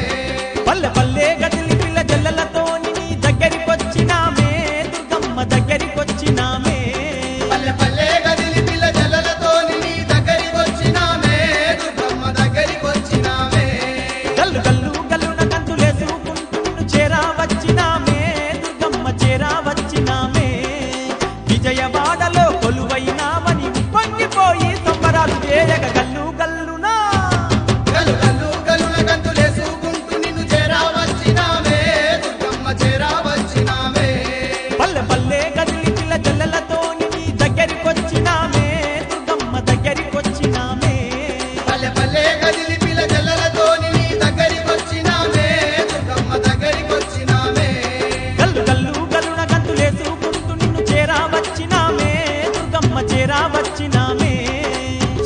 పల్లె పల్లె గదిలి పిల్ల జల్లలతో నీ దగ్గరికొచ్చినామే దుర్గమ్మ దగ్గరికొచ్చినామే పల్లె పల్లె గదిలి పిల్ల జల్లలతో నీ దగ్గరికొచ్చినామే దుర్గమ్మ దగ్గరికొచ్చినామే గల్లు గల్లు గల్లున గంతులేసుకుంటూ నిన్ను చేరా వచ్చినామే దుర్గమ్మ చేరా వచ్చినామే విజయవాడలో కొలువైనామని పొంగిపోయి సంబరాలు చేయగ గల్లు గల్లునా గల్లు గల్లు గల్లున గంతులేసుకుంటూ నిన్ను చేరా వచ్చినామే దుర్గమ్మ చేరా వచ్చినామే పల్లె పల్లె గదిలి పిల్ల జల్లలతో నీ దగ్గరికొచ్చినామే దుర్గమ్మ దగ్గరికొచ్చినామే పల్లె పల్లె గదిలి పిల్ల జల్లలతో నీ దగ్గరికొచ్చినామే దుర్గమ్మ దగ్గరికొచ్చినామే గల్లు గల్లు గల్లున గంతులేసుకుంటూ నిన్ను చేరా వచ్చినామే దుర్గమ్మ చేరా వచ్చినామే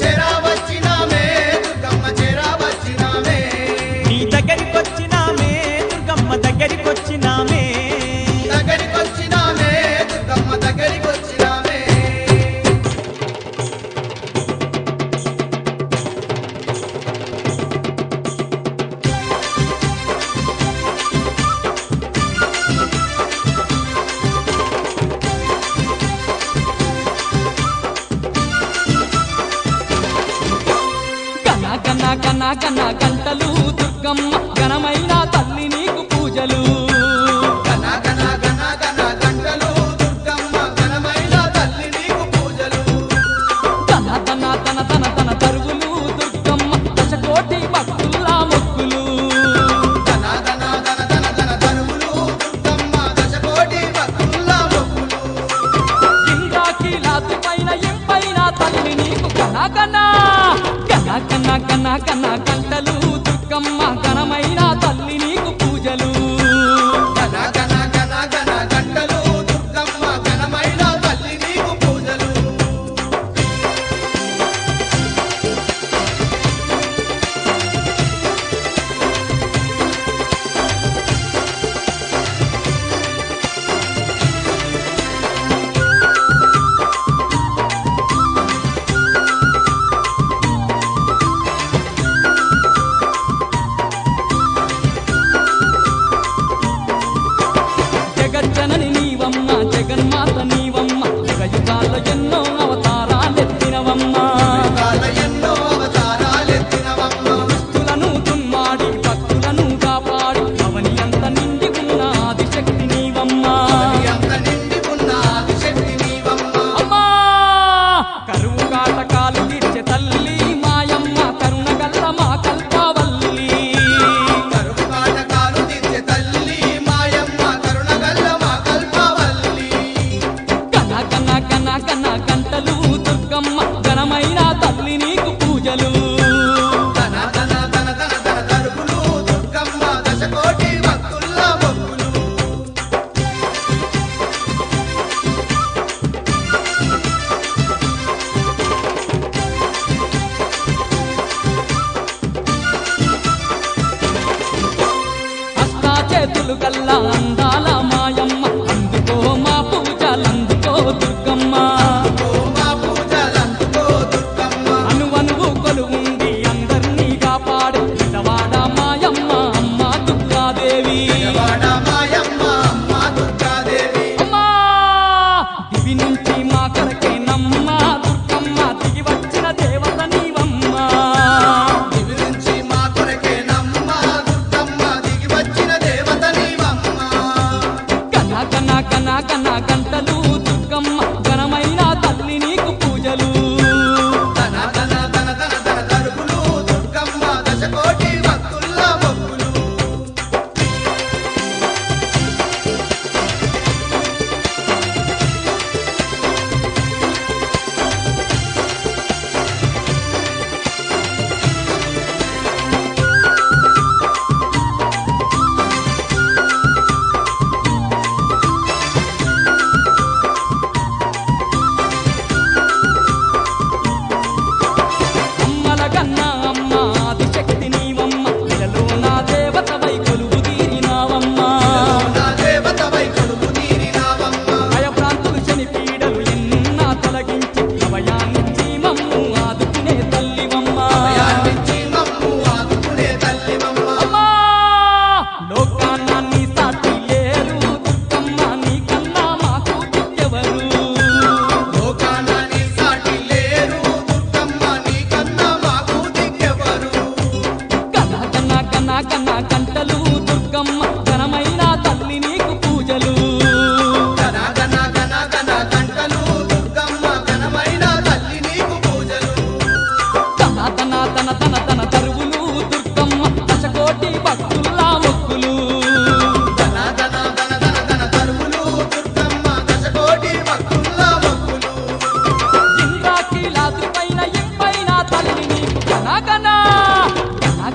చేరా వచ్చినామే దుర్గమ్మ చేరా వచ్చినామే నీ దగ్గరికొచ్చినామే దుర్గమ్మ దగ్గరికొచ్చినామే దగ్గరికొచ్చినామే దుర్గమ్మ దగ్గరికొచ్చినామే కన కన కన కన గంటలు దుర్గమ్మ ఘనమైన తల్లి నీకు పూజలు గన గన గన గన గంటలు దుర్గమ్మ ఘనమైన తల్లి నీకు పూజలు తన తన తన తన తన తరుగులు దుర్గమ్మ దశకోటి భక్తుల్లా మొక్కులు ధన ధన ధన ధన ధన తరువులు దుర్గమ్మ దశకోటి భక్తుల మొక్కులు ఇంద్రాకి లాతి పైన ఎంపైన తల్లి నీకు కన కన కన కన కన కన గంటలు దుర్గమ్మ ఘనమైన తల్లి చేతులు కల్లా అందాల మాయమ్మ అందుకో మా పూజలందుకో దుర్గమ్మ ఓ మా పూజలందుకో దుర్గమ్మ అనువనువు కొలువుండి అందర్నీ కాపాడే పెద్దవాడ మాయమ్మ అమ్మ దుర్గాదేవి వాడ మాయమ్మ అమ్మ దుర్గాదేవి అమ్మా దివి నుంచి మా కొరకే నమ్మ దుర్గమ్మ దిగి వచ్చిన దేవత నీవమ్మ దివి నుంచి మా కొరకే నమ్మ దుర్గమ్మ దిగి వచ్చిన దేవత నీవమ్మ కన కన కన కన గంటలు దుర్గమ్మ ఘనమైన తల్లి నీకు పూజలు తన తన తన తన తన తరుపులు దుర్గమ్మ దశకోటి భక్తుల మొక్కులు అమ్మల కన్నా అమ్మ ఆదిశక్తి నీవమ్మ ఇలలో నా దేవత వై కొలువు తీరినావమ్మ నా దేవత వై కొలువు తీరినావమ్మ భయభ్రాంతులు శని పీడలు ఎన్నా తొలగించి అభయాన్నిచ్చి మమ్ము ఆదుకునే తల్లివమ్మ భయాన్నిచ్చి మమ్ము ఆదుకునే తల్లివమ్మ అమ్మా లోకాన్న నీ సాటి లేరు దుర్గమ్మ నీకన్నా మాకు దివ్యెవరు లోకాన నీ సాటి లేరు దుర్గమ్మ నీకన్నా మాకు దిక్కెవరు కన కన కన కన గంటలు దుర్గమ్మ ఘనమైన తల్లి నీకు పూజలు గన గన గన గన గంటలు దుర్గమ్మ ఘనమైన తల్లి నీకు పూజలు తన తన తన తన తన తరువులు దుర్గమ్మ దశకోటి భక్తుల్లా మొక్కులు ధన ధన ధన ధన ధన తరువులు దుర్గమ్మ దశకోటి భక్తుల మొక్కులు ఇంద్రాకీలాద్రి పైన ఇంపైన తల్లి నీకు కన కన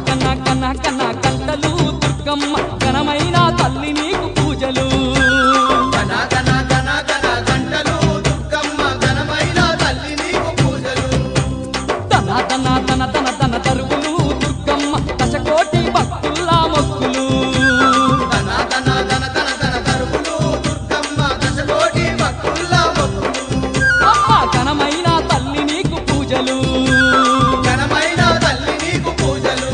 కన కన కన కన గంటలు దుర్గమ్మ ఘనమైన తల్లి నీకు పూజలు గన గన గన గన గంటలు దుర్గమ్మ ఘనమైన తల్లి నీకు పూజలు తన తన తన తన తన తరువులు దుర్గమ్మ దశకోటి భక్తుల్లా మొక్కులు ధన ధన ధన ధన ధన తరువులు దుర్గమ్మ దశకోటి భక్తుల మొక్కులు అమ్మ ఘనమైన తల్లి నీకు పూజలు ఘనమైన తల్లి నీకు పూజలు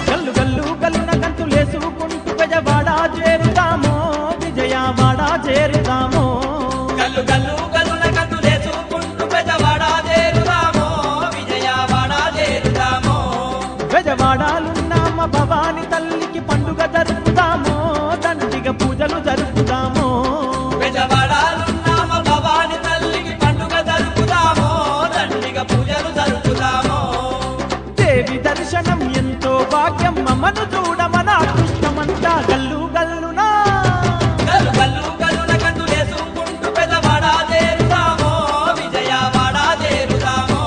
గల్లు గల్లు గల్లున గంతులేసుకుంటూ బెజవాడ చేరుదామో విజయవాడ చేరుదామో గల్లు గల్లు గల్లున గంతులేసుకుంటూ పెద్దవాడ చేరుదామో విజయవాడ చేరుదామో బెజవాడాలున్న అమ్మ భవాని తల్లికి పండుగ జరుపుదామో దండిగ పూజలు జరుపుదామో పెద్దవాడాలున్నామ భవాని తల్లికి పండుగ జరుపుదామో దండిగ పూజలు జరుపుదామో దేవి దర్శనం ఎంతో భాగ్యం మమ్మను చూడమన అదృష్టమంతా గల్లు గల్లునా గల్లు గల్లు గల్లున గంతులేసుకుంటూ పెద్దవాడ చేరుదామో విజయవాడ చేరుదామో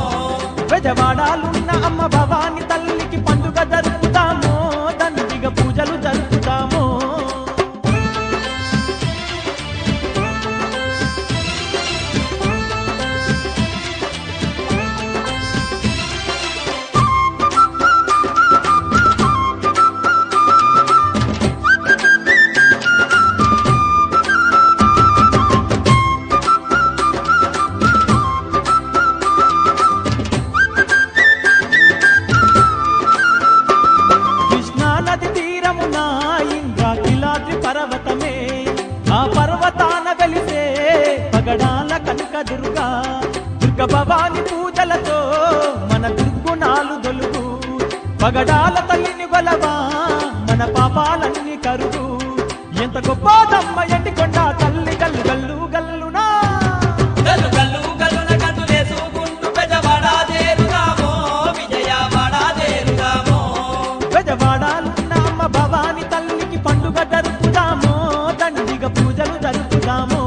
బెజవాడాలున్న అమ్మ భవాని తల్లికి పండుగ జరుపుదామో దండిగ పూజలు జరుపుదామో దుర్గ భవాని పూజలతో మన దుర్గుణాలు దొలుగు పగడాల తల్లిని గొలవా మన పాపాలన్నీ కరుగు ఎంత గొప్పదమ్మ ఎండికొండ తల్లి గల్లు గల్లు గల్లునా గల్లు గల్లు గల్లున గంతులేసుకుంటూ పెజవాడ చేరుదామో విజయవాడ చేరుదామో పెజవాడాలున్న అమ్మ భవాని తల్లికి పండుగ జరుపుదామో దండిగా పూజలు జరుపుదామో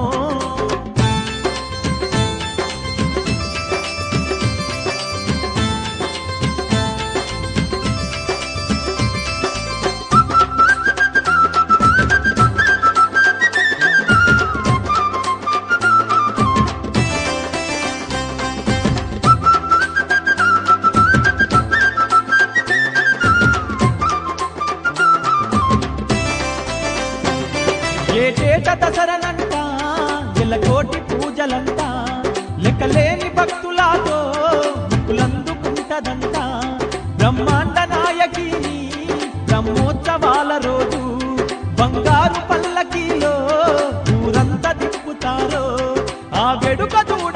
ఏటేట దసరనంట ఎల్లకోటి పూజలంట లెక్కలేని భక్తులతో ముక్కులందుకుంటదంట బ్రహ్మాండ నాయకిని బ్రహ్మోత్సవాల రోజు బంగారు పల్లకీలో ఊరంతా తిప్పుతారో ఆ వేడుక చూడ